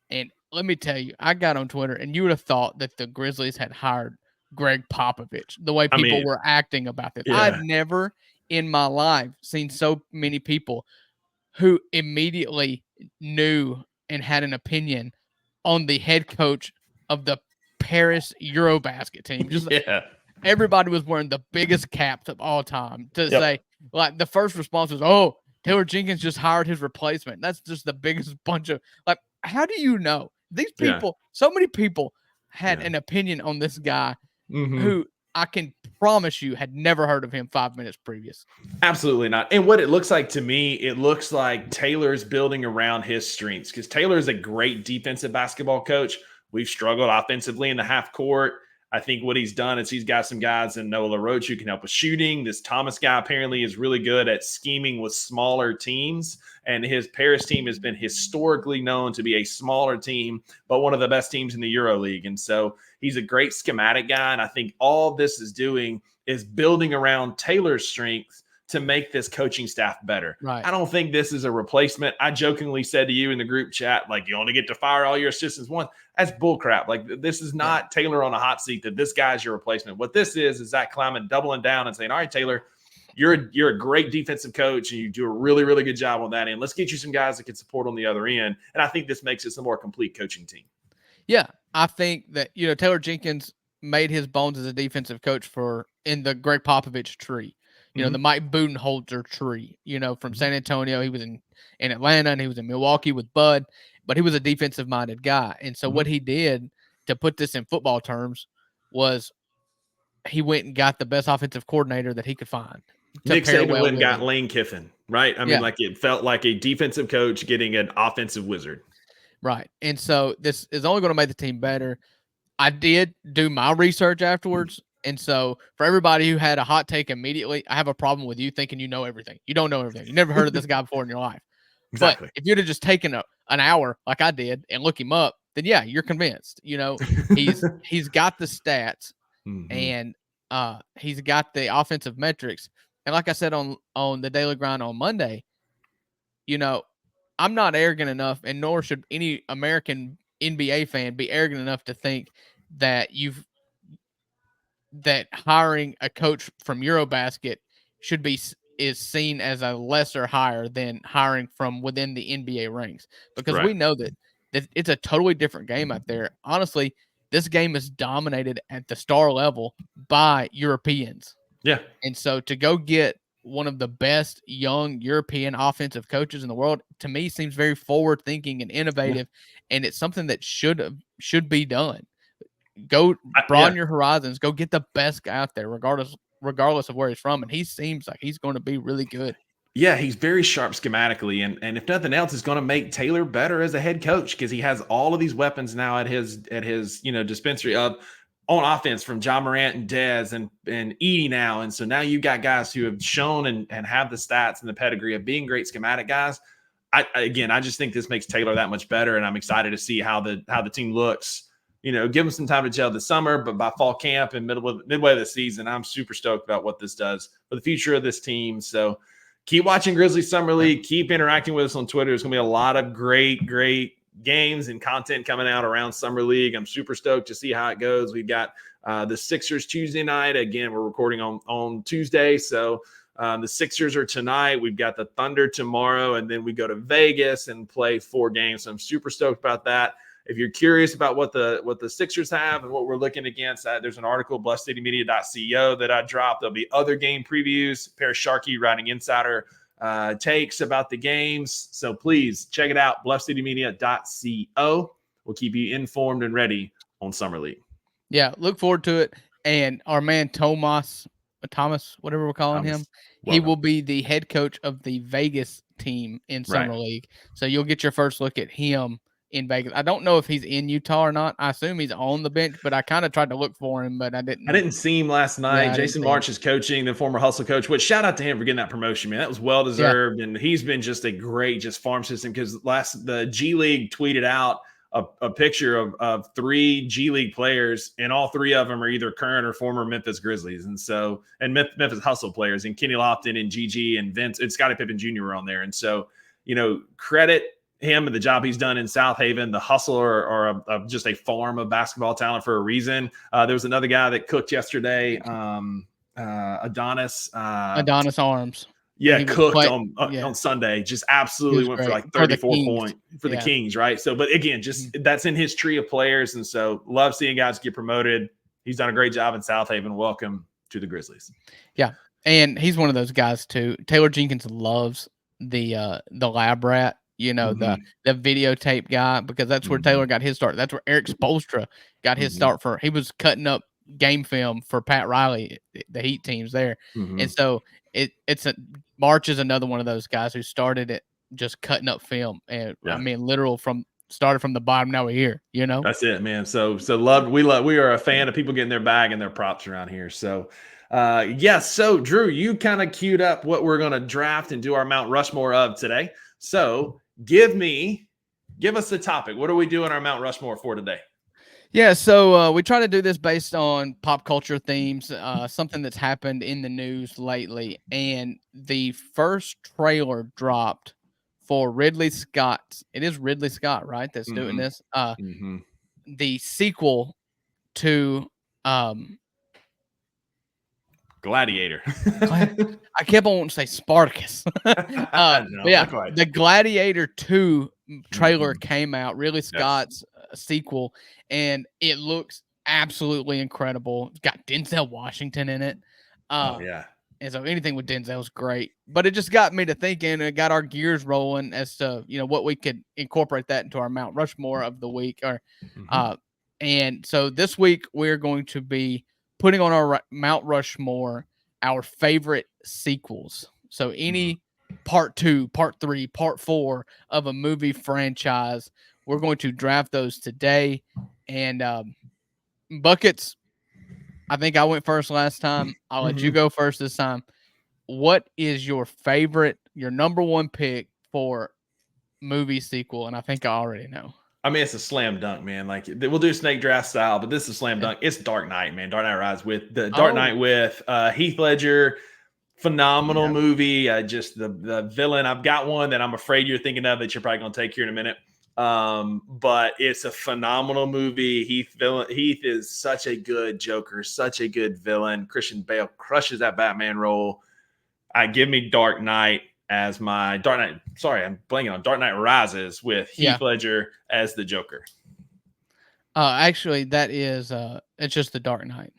And let me tell you, I got on Twitter, and you would have thought that the Grizzlies had hired Greg Popovich, the way people were acting about this. I've never in my life seen so many people who immediately knew and had an opinion on the head coach of the Paris Eurobasket team. Just everybody was wearing the biggest caps of all time to say, like, the first response was, "Oh, Taylor Jenkins just hired his replacement." That's just the biggest bunch of, like, how do you know? These people, so many people had an opinion on this guy who I can promise you had never heard of him 5 minutes previous. Absolutely not. And what it looks like to me, it looks like Taylor's building around his strengths, because Taylor is a great defensive basketball coach. We've struggled offensively in the half court. I think what he's done is he's got some guys in Noah LaRoche who can help with shooting. This Thomas guy apparently is really good at scheming with smaller teams. And his Paris team has been historically known to be a smaller team, but one of the best teams in the EuroLeague. And so he's a great schematic guy. And I think all this is doing is building around Taylor's strengths to make this coaching staff better. Right. I don't think this is a replacement. I jokingly said to you in the group chat, like, you only get to fire all your assistants once. That's bullcrap. Like, this is not Taylor on a hot seat that this guy's your replacement. What this is Zach Kleiman doubling down and saying, all right, Taylor, you're a great defensive coach and you do a really, really good job on that end. Let's get you some guys that can support on the other end. And I think this makes it a more complete coaching team. Yeah. I think that, you know, Taylor Jenkins made his bones as a defensive coach in the Greg Popovich tree. You know, the Mike Budenholzer tree, you know, from San Antonio. He was in Atlanta and he was in Milwaukee with Bud, but he was a defensive minded guy. And so what he did, to put this in football terms, was he went and got the best offensive coordinator that he could find. Nick Saban went and got Lane Kiffin, right? I mean, like, it felt like a defensive coach getting an offensive wizard. Right. And so this is only going to make the team better. I did do my research afterwards. And so for everybody who had a hot take immediately, I have a problem with you thinking you know everything. You don't know everything. You never heard of this guy before in your life. Exactly. But if you'd have just taken an hour like I did and look him up, then yeah, you're convinced. You know, he's got the stats and he's got the offensive metrics. And like I said on the Daily Grind on Monday, you know, I'm not arrogant enough, and nor should any American NBA fan be arrogant enough to think that that hiring a coach from Eurobasket is seen as a lesser hire than hiring from within the NBA ranks, because we know that it's a totally different game out there. Honestly, this game is dominated at the star level by Europeans. Yeah. And so to go get one of the best young European offensive coaches in the world, to me, seems very forward thinking and innovative. And it's something that should be done. Go broaden your horizons, go get the best guy out there, regardless of where he's from. And he seems like he's going to be really good. Yeah, he's very sharp schematically, and if nothing else, is going to make Taylor better as a head coach, because he has all of these weapons now at his dispensary on offense, from John Morant and Dez and Edey now. And so now you've got guys who have shown and have the stats and the pedigree of being great schematic guys. I just think this makes Taylor that much better, and I'm excited to see how the team looks. Give them some time to gel this summer, but by fall camp and midway of the season, I'm super stoked about what this does for the future of this team. So keep watching Grizzlies Summer League. Keep interacting with us on Twitter. There's going to be a lot of great games and content coming out around Summer League. I'm super stoked to see how it goes. We've got the Sixers Tuesday night. Again, we're recording on Tuesday, so the Sixers are tonight. We've got the Thunder tomorrow, and then we go to Vegas and play 4 games. So I'm super stoked about that. If you're curious about what the Sixers have and what we're looking against, there's an article, bluffcitymedia.co, that I dropped. There'll be other game previews. Paris Sharkey writing insider takes about the games. So please check it out, bluffcitymedia.co. We'll keep you informed and ready on Summer League. Yeah, look forward to it. And our man Thomas, whatever we're calling him, he will be the head coach of the Vegas team in Summer League. So you'll get your first look at him in Vegas. I don't know if he's in Utah or not. I assume he's on the bench, but I kind of tried to look for him, but I didn't see him last night. Yeah, Jason March is coaching, the former Hustle coach, which shout out to him for getting that promotion, man. That was well-deserved, and he's been just a great farm system, because the G League tweeted out a picture of 3 G League players, and all 3 of them are either current or former Memphis Grizzlies. And so, and Memphis Hustle players, and Kenny Lofton and GG and Vince and Scottie Pippen Jr. were on there. And so, credit him and the job he's done in South Haven. The Hustle are just a farm of basketball talent for a reason. There was another guy that cooked yesterday, Adonis Arms. Yeah, cooked on Sunday. Just absolutely went for like 34 points for the Kings, right? So, but again, just that's in his tree of players. And so love seeing guys get promoted. He's done a great job in South Haven. Welcome to the Grizzlies. Yeah. And he's one of those guys too. Taylor Jenkins loves the lab rat, the videotape guy, because that's where Taylor got his start. That's where Eric Spoelstra got his start he was cutting up game film for Pat Riley, the Heat teams there. And so March is another one of those guys who started it just cutting up film. And I mean, started from the bottom. Now we're here, That's it, man. So we are a fan of people getting their bag and their props around here. So yes. So Drew, you kind of queued up what we're going to draft and do our Mount Rushmore of today. So give us the topic. What are we doing our Mount Rushmore for today? Yeah, so we try to do this based on pop culture themes, something that's happened in the news lately. And the first trailer dropped for Ridley Scott. It is Ridley Scott, right, that's doing this. The sequel to Gladiator. I kept on wanting to say Spartacus. The Gladiator 2 trailer came out, Ridley Scott's sequel, and it looks absolutely incredible. It's got Denzel Washington in it. And so anything with Denzel is great. But it just got me to thinking, it got our gears rolling as to, what we could incorporate that into our Mount Rushmore of the week. And so this week we're going to be putting on our Mount Rushmore our favorite sequels. So any part 2, part 3, part 4 of a movie franchise, we're going to draft those today. And Buckets, I think I went first last time. I'll let you go first this time. What is your number 1 pick for movie sequel? And I think I already know. I mean, it's a slam dunk, man. Like, we'll do snake draft style, but this is a slam dunk. It's Dark Knight, man. Dark Knight Rises with Knight with Heath Ledger. Phenomenal movie. Just the villain. I've got one that I'm afraid you're thinking of that you're probably going to take here in a minute. But it's a phenomenal movie. Heath is such a good Joker, such a good villain. Christian Bale crushes that Batman role. Give me Dark Knight as my Dark Knight. Sorry, I'm blanking on Dark Knight Rises with Heath Ledger as the Joker. Actually, that is it's just the Dark Knight.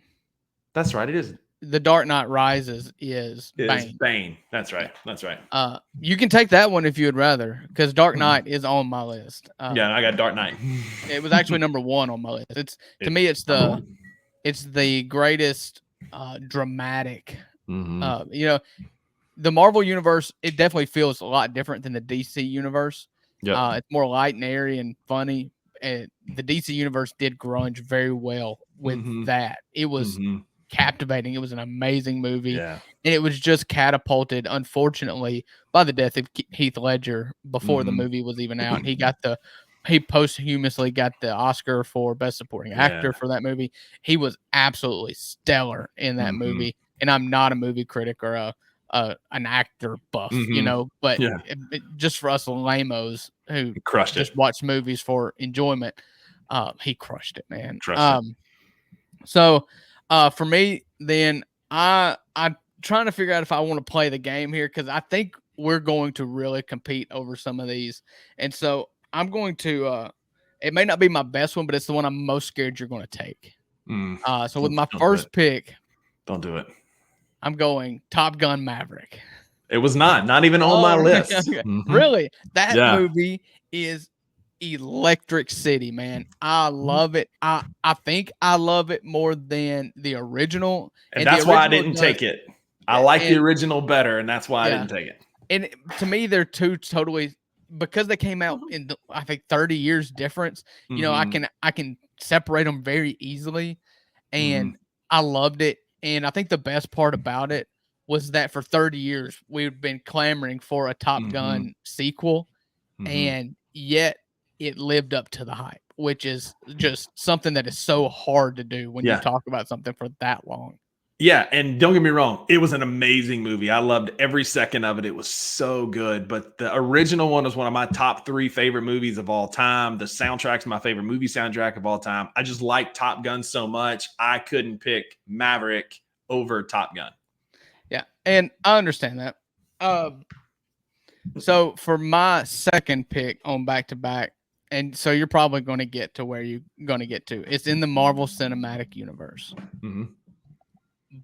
That's right. It is. The Dark Knight Rises is Bane. Bane. That's right. That's right. You can take that one if you would rather, because Dark Knight is on my list. Yeah, I got Dark Knight. It was actually number 1 on my list. To me, it's the greatest dramatic. The Marvel universe, it definitely feels a lot different than the DC universe. Yeah, it's more light and airy and funny. And the DC universe did grunge very well with that. It was captivating. It was an amazing movie, and it was just catapulted, unfortunately, by the death of Heath Ledger before the movie was even out. And he posthumously got the Oscar for Best Supporting Actor for that movie. He was absolutely stellar in that movie. And I'm not a movie critic or an actor buff, but just for us lamos who just watch movies for enjoyment, he crushed it, man. So for me, then I'm trying to figure out if I want to play the game here, because I think we're going to really compete over some of these. And so I'm going to it may not be my best one, but it's the one I'm most scared you're going to take. So with my first pick, don't do it. I'm going Top Gun Maverick. It was not even on my list. Really? That movie is electric city, man. I love it. I think I love it more than the original. And that's why I didn't take it. I like the original better, and that's why I didn't take it. And to me, they're two totally, because they came out in I think 30 years difference. I can separate them very easily, and I loved it. And I think the best part about it was that for 30 years, we've been clamoring for a Top Gun sequel, and yet it lived up to the hype, which is just something that is so hard to do when you talk about something for that long. Yeah, and don't get me wrong, it was an amazing movie. I loved every second of it. It was so good. But the original one was one of my top 3 favorite movies of all time. The soundtrack's my favorite movie soundtrack of all time. I just like Top Gun so much. I couldn't pick Maverick over Top Gun. Yeah, and I understand that. So for my second pick on back-to-back, and so you're probably going to get to where you're going to get to. It's in the Marvel Cinematic Universe.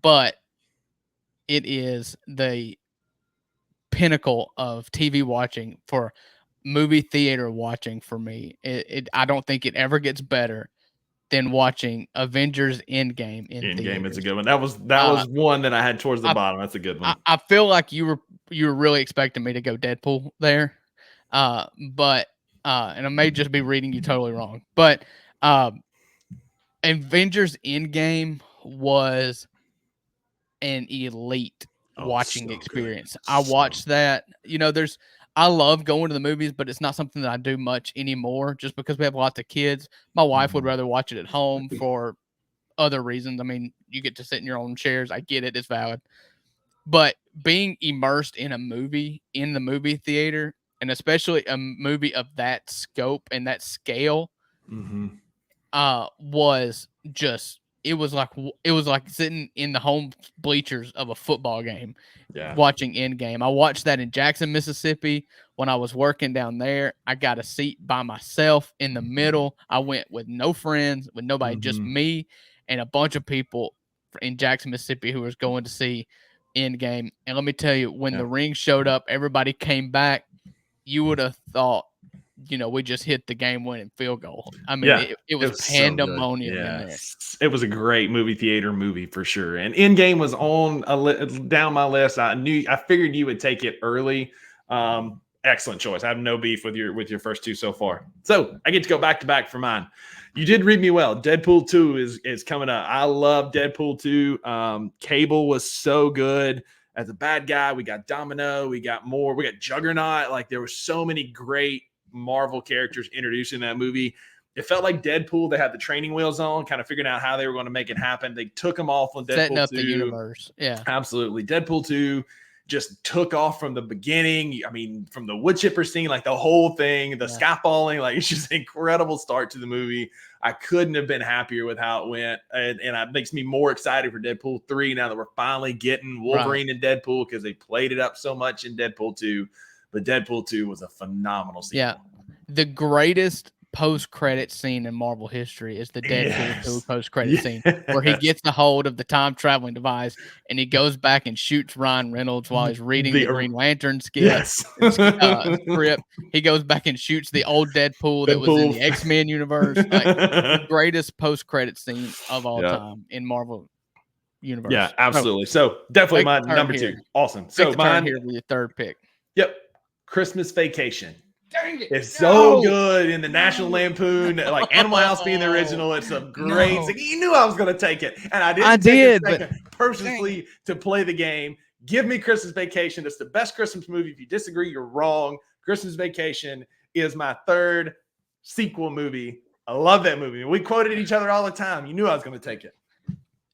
But it is the pinnacle of TV watching, for movie theater watching for me. I don't think it ever gets better than watching Avengers Endgame in theaters. Endgame is a good one. That was one that I had towards the bottom. That's a good one. I feel like you were really expecting me to go Deadpool there. But and I may just be reading you totally wrong. But Avengers Endgame was an elite watching experience. Good. I watched that. I love going to the movies, but it's not something that I do much anymore, just because we have lots of kids. My wife would rather watch it at home for other reasons. I mean, you get to sit in your own chairs. I get it. It's valid. But being immersed in a movie in the movie theater, and especially a movie of that scope and that scale, was just, it was like sitting in the home bleachers of a football game, watching Endgame. I watched that in Jackson, Mississippi when I was working down there. I got a seat by myself in the middle. I went with no friends, with nobody, just me and a bunch of people in Jackson, Mississippi who was going to see Endgame. And let me tell you, when the ring showed up, everybody came back. You would have thought, we just hit the game-winning field goal. I mean, it was pandemonium in there. It was a great movie theater movie for sure. And Endgame was on down my list. I figured you would take it early. Excellent choice. I have no beef with your first two so far. So I get to go back to back for mine. You did read me well. Deadpool 2 is coming up. I love Deadpool 2. Cable was so good as a bad guy. We got Domino. We got Juggernaut. Like, there were so many great Marvel characters introduced in that movie. It felt like Deadpool. They had the training wheels on, kind of figuring out how they were going to make it happen. They took them off on Deadpool 2. Setting up the universe. Yeah, absolutely. Deadpool 2 just took off from the beginning. I mean, from the wood chipper scene, like the whole thing, the skyfalling, like it's just an incredible start to the movie. I couldn't have been happier with how it went. And it makes me more excited for Deadpool 3 now that we're finally getting Wolverine and Deadpool, because they played it up so much in Deadpool 2. But Deadpool 2 was a phenomenal sequel. Yeah. The greatest post-credit scene in Marvel history is the Deadpool 2 post-credit scene, where he gets a hold of the time-traveling device and he goes back and shoots Ryan Reynolds while he's reading the Green Lantern script. He goes back and shoots the old Deadpool that was in the X-Men universe. Like, the greatest post-credit scene of all time in Marvel universe. Yeah, absolutely. So definitely my number 2. Awesome. So mine here with your third pick. Yep. Christmas Vacation. Dang it. It's so good in the National Lampoon, like Animal House being the original. It's a great. You knew I was going to take it, and I did purposely to play the game. Give me Christmas Vacation. It's the best Christmas movie. If you disagree, you're wrong. Christmas Vacation is my third sequel movie. I love that movie. We quoted each other all the time. You knew I was going to take it.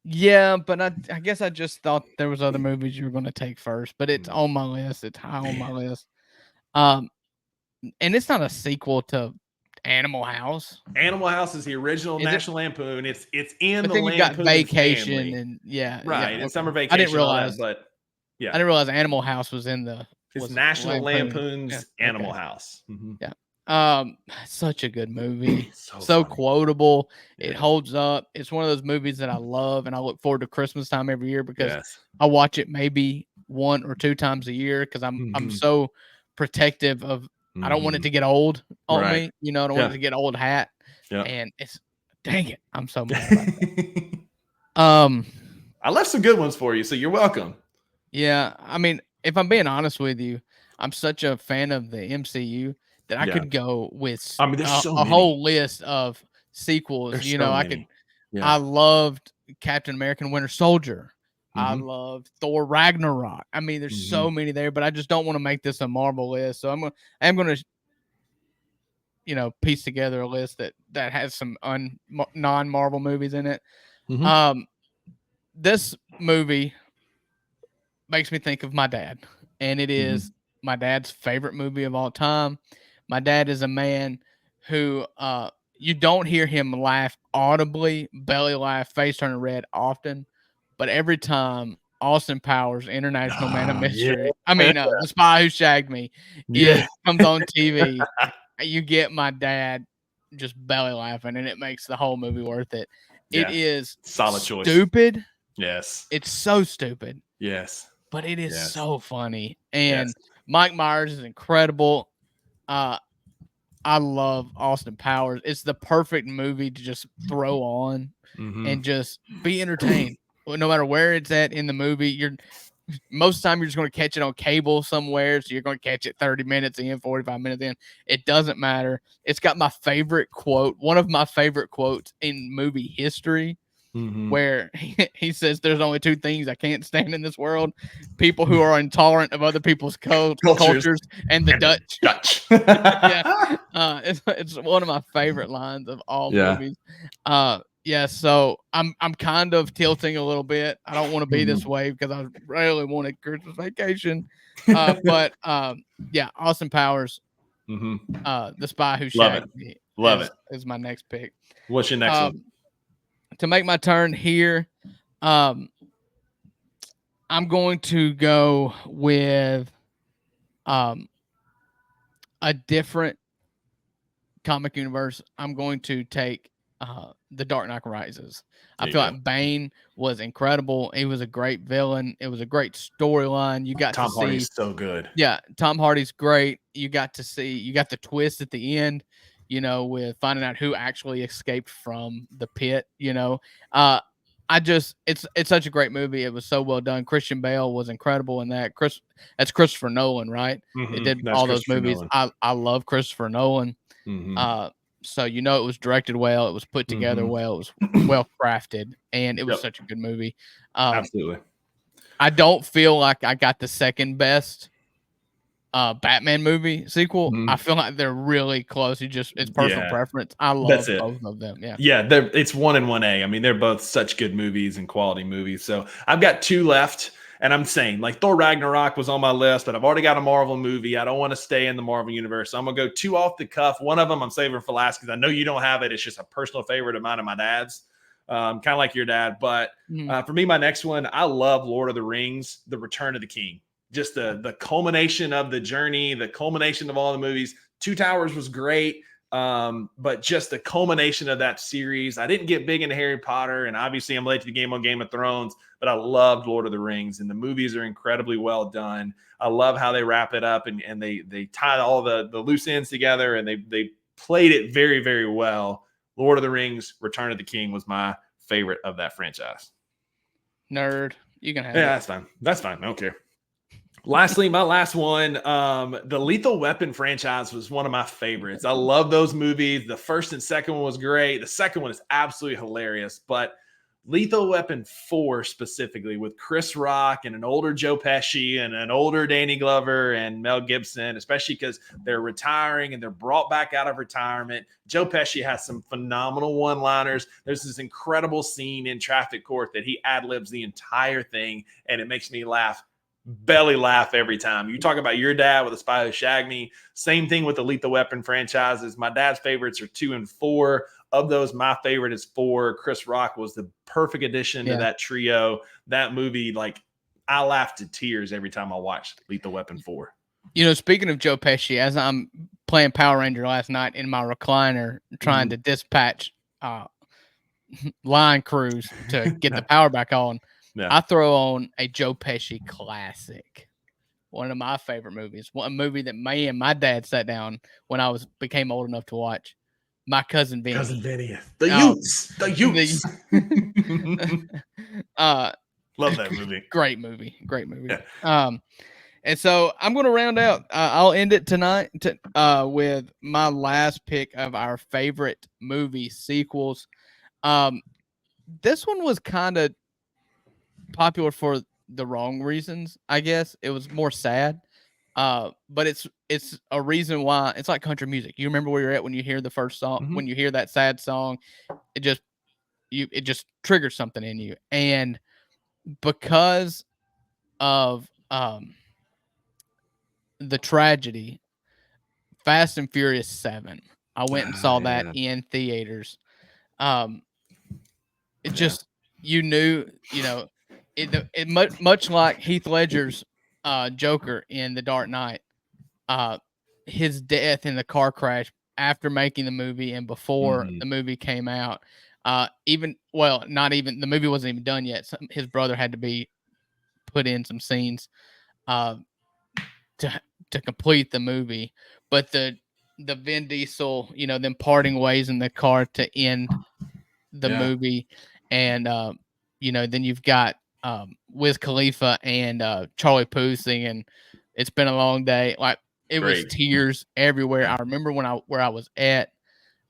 Yeah, but I guess I just thought there was other movies you were going to take first, but it's on my list. It's high on my list. And it's not a sequel to Animal House. Animal House is the original National Lampoon. It's in the Lampoon got Vacation family. And and Summer Vacation. I didn't realize, but I didn't realize Animal House was in the. It's National Lampoon's Animal House. Mm-hmm. Yeah. Such a good movie. so quotable. It holds up. It's one of those movies that I love, and I look forward to Christmas time every year because I watch it maybe 1 or 2 times a year because I'm so protective of. I don't want it to get old on me. You know, I don't want it to get old hat. Yeah. And it's dang it. I'm so mad about that. I left some good ones for you, so you're welcome. Yeah. I mean, if I'm being honest with you, I'm such a fan of the MCU that I could go with there's a whole list of sequels. There's I loved Captain America and Winter Soldier. I love Thor Ragnarok. I mean, there's so many there, but I just don't want to make this a Marvel list. So I'm going to, piece together a list that has some non-Marvel movies in it. This movie makes me think of my dad, and it is my dad's favorite movie of all time. My dad is a man who, you don't hear him laugh audibly, belly laugh, face turning red often. But every time Austin Powers, International Man of Mystery, The Spy Who Shagged Me, comes on TV, you get my dad just belly laughing, and it makes the whole movie worth it. It is solid choice. Stupid. Yes. It's so stupid. Yes. But it is so funny. And Mike Myers is incredible. I love Austin Powers. It's the perfect movie to just throw on and just be entertained. No matter where it's at in the movie, most of the time you're just going to catch it on cable somewhere. So you're going to catch it 30 minutes in, 45 minutes in. It doesn't matter. It's got my favorite quote, one of my favorite quotes in movie history, where he says, "There's only 2 things I can't stand in this world: people who are intolerant of other people's cultures and the Dutch." It's one of my favorite lines of all movies. So I'm kind of tilting a little bit. I don't want to be this way because I really wanted Christmas Vacation. But Austin Powers, The Spy Who Shagged Me. Love it. Is my next pick. What's your next one? To make my turn here, I'm going to go with a different comic universe. I'm going to take The Dark Knight Rises. I feel like Bane was incredible. He was a great villain. It was a great storyline. You got Tom to see Hardy's so good. Yeah, Tom Hardy's great. You got the twist at the end, with finding out who actually escaped from the pit, it's such a great movie. It was so well done. Christian Bale was incredible in that. That's Christopher Nolan, right? It did all those movies. I love Christopher Nolan. So it was directed well, it was put together well, it was well crafted, and it was such a good movie. Absolutely. I don't feel like I got the second best Batman movie sequel. I feel like they're really close. It's personal preference. I love both of them. It's 1 and 1A. I mean, they're both such good movies and quality movies. So I've got 2 left. And I'm saying, like, Thor Ragnarok was on my list, but I've already got a Marvel movie. I don't want to stay in the Marvel universe. So I'm going to go 2 off the cuff. One of them I'm saving for last because I know you don't have it. It's just a personal favorite of mine and my dad's. Kind of like your dad. But for me, my next one, I love Lord of the Rings, The Return of the King. Just the culmination of the journey, the culmination of all the movies. Two Towers was great. But just the culmination of that series. I didn't get big into Harry Potter, and obviously I'm late to the game on Game of Thrones, but I loved Lord of the Rings, and the movies are incredibly well done. I love how they wrap it up and they tie all the loose ends together, and they played it very, very well. Lord of the Rings, Return of the King was my favorite of that franchise. Nerd. You can have it. Yeah, that's fine. I don't care. Lastly, my last one, the Lethal Weapon franchise was one of my favorites. I love those movies. The first and second one was great. The second one is absolutely hilarious. But Lethal Weapon 4 specifically, with Chris Rock and an older Joe Pesci and an older Danny Glover and Mel Gibson, especially because they're retiring and they're brought back out of retirement. Joe Pesci has some phenomenal one-liners. There's this incredible scene in Traffic Court that he ad-libs the entire thing, and it makes me belly laugh every time. You talk about your dad with The Spy Who Shagged Me. Same thing with the Lethal Weapon franchises. My dad's favorites are 2 and 4. Of those, my favorite is 4. Chris Rock was the perfect addition to that trio. That movie, like, I laughed to tears every time I watched Lethal Weapon 4. You know, speaking of Joe Pesci, as I'm playing Power Ranger last night in my recliner, trying to dispatch line crews to get the power back on, I throw on a Joe Pesci classic. One of my favorite movies. A movie that me and my dad sat down when I became old enough to watch. My Cousin Vinny. The Youths. Love that movie. Great movie. Yeah. And so I'm going to round out. I'll end it tonight with my last pick of our favorite movie sequels. This one was kind of popular for the wrong reasons, I guess. It was more sad. But it's a reason why. It's like country music. You remember where you're at when you hear the first song, when you hear that sad song, it just triggers something in you. And because of the tragedy, Fast and Furious 7, I went and saw that in theaters. It just, you knew, it much like Heath Ledger's Joker in The Dark Knight, his death in the car crash after making the movie and before the movie came out, not even the movie wasn't even done yet. His brother had to be put in some scenes to complete the movie, but the Vin Diesel, them parting ways in the car to end the movie, and then you've got Wiz Khalifa and Charlie Puth singing "It's Been a Long Day." Like, it was tears everywhere. I remember where I was at.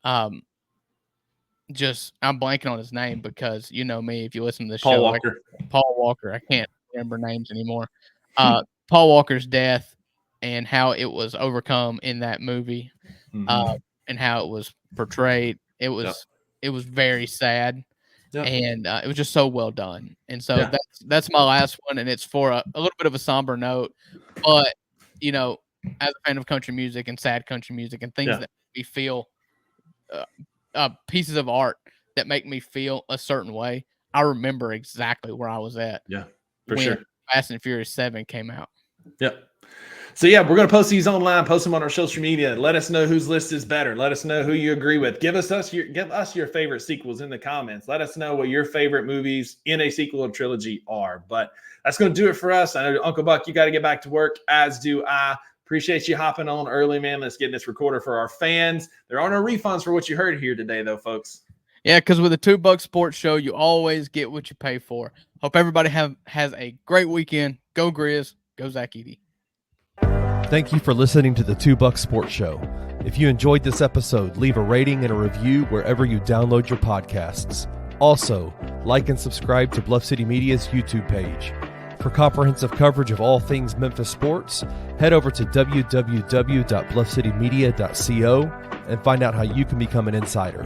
I'm blanking on his name because you know me. If you listen to the show, Paul Walker. I can't remember names anymore. Paul Walker's death and how it was overcome in that movie, and how it was portrayed. It was very sad. And it was just so well done. And so that's my last one. And it's for a little bit of a somber note, but as a fan of country music and sad country music and things that make me feel pieces of art that make me feel a certain way, I remember exactly where I was at. Yeah, for sure. Fast and Furious 7 came out. Yep. So we're going to post these online, post them on our social media. Let us know whose list is better. Let us know who you agree with. Give us your favorite sequels in the comments. Let us know what your favorite movies in a sequel or trilogy are. But that's going to do it for us. I know, Uncle Buck, you got to get back to work, as do I. Appreciate you hopping on early, man. Let's get this recorded for our fans. There are no refunds for what you heard here today, though, folks. Yeah, because with a $2 sports show, you always get what you pay for. Hope everybody has a great weekend. Go Grizz. Go Zach Edey. Thank you for listening to the $2 Sports Show. If you enjoyed this episode, leave a rating and a review wherever you download your podcasts. Also, like and subscribe to Bluff City Media's YouTube page. For comprehensive coverage of all things Memphis sports, head over to www.bluffcitymedia.co and find out how you can become an insider.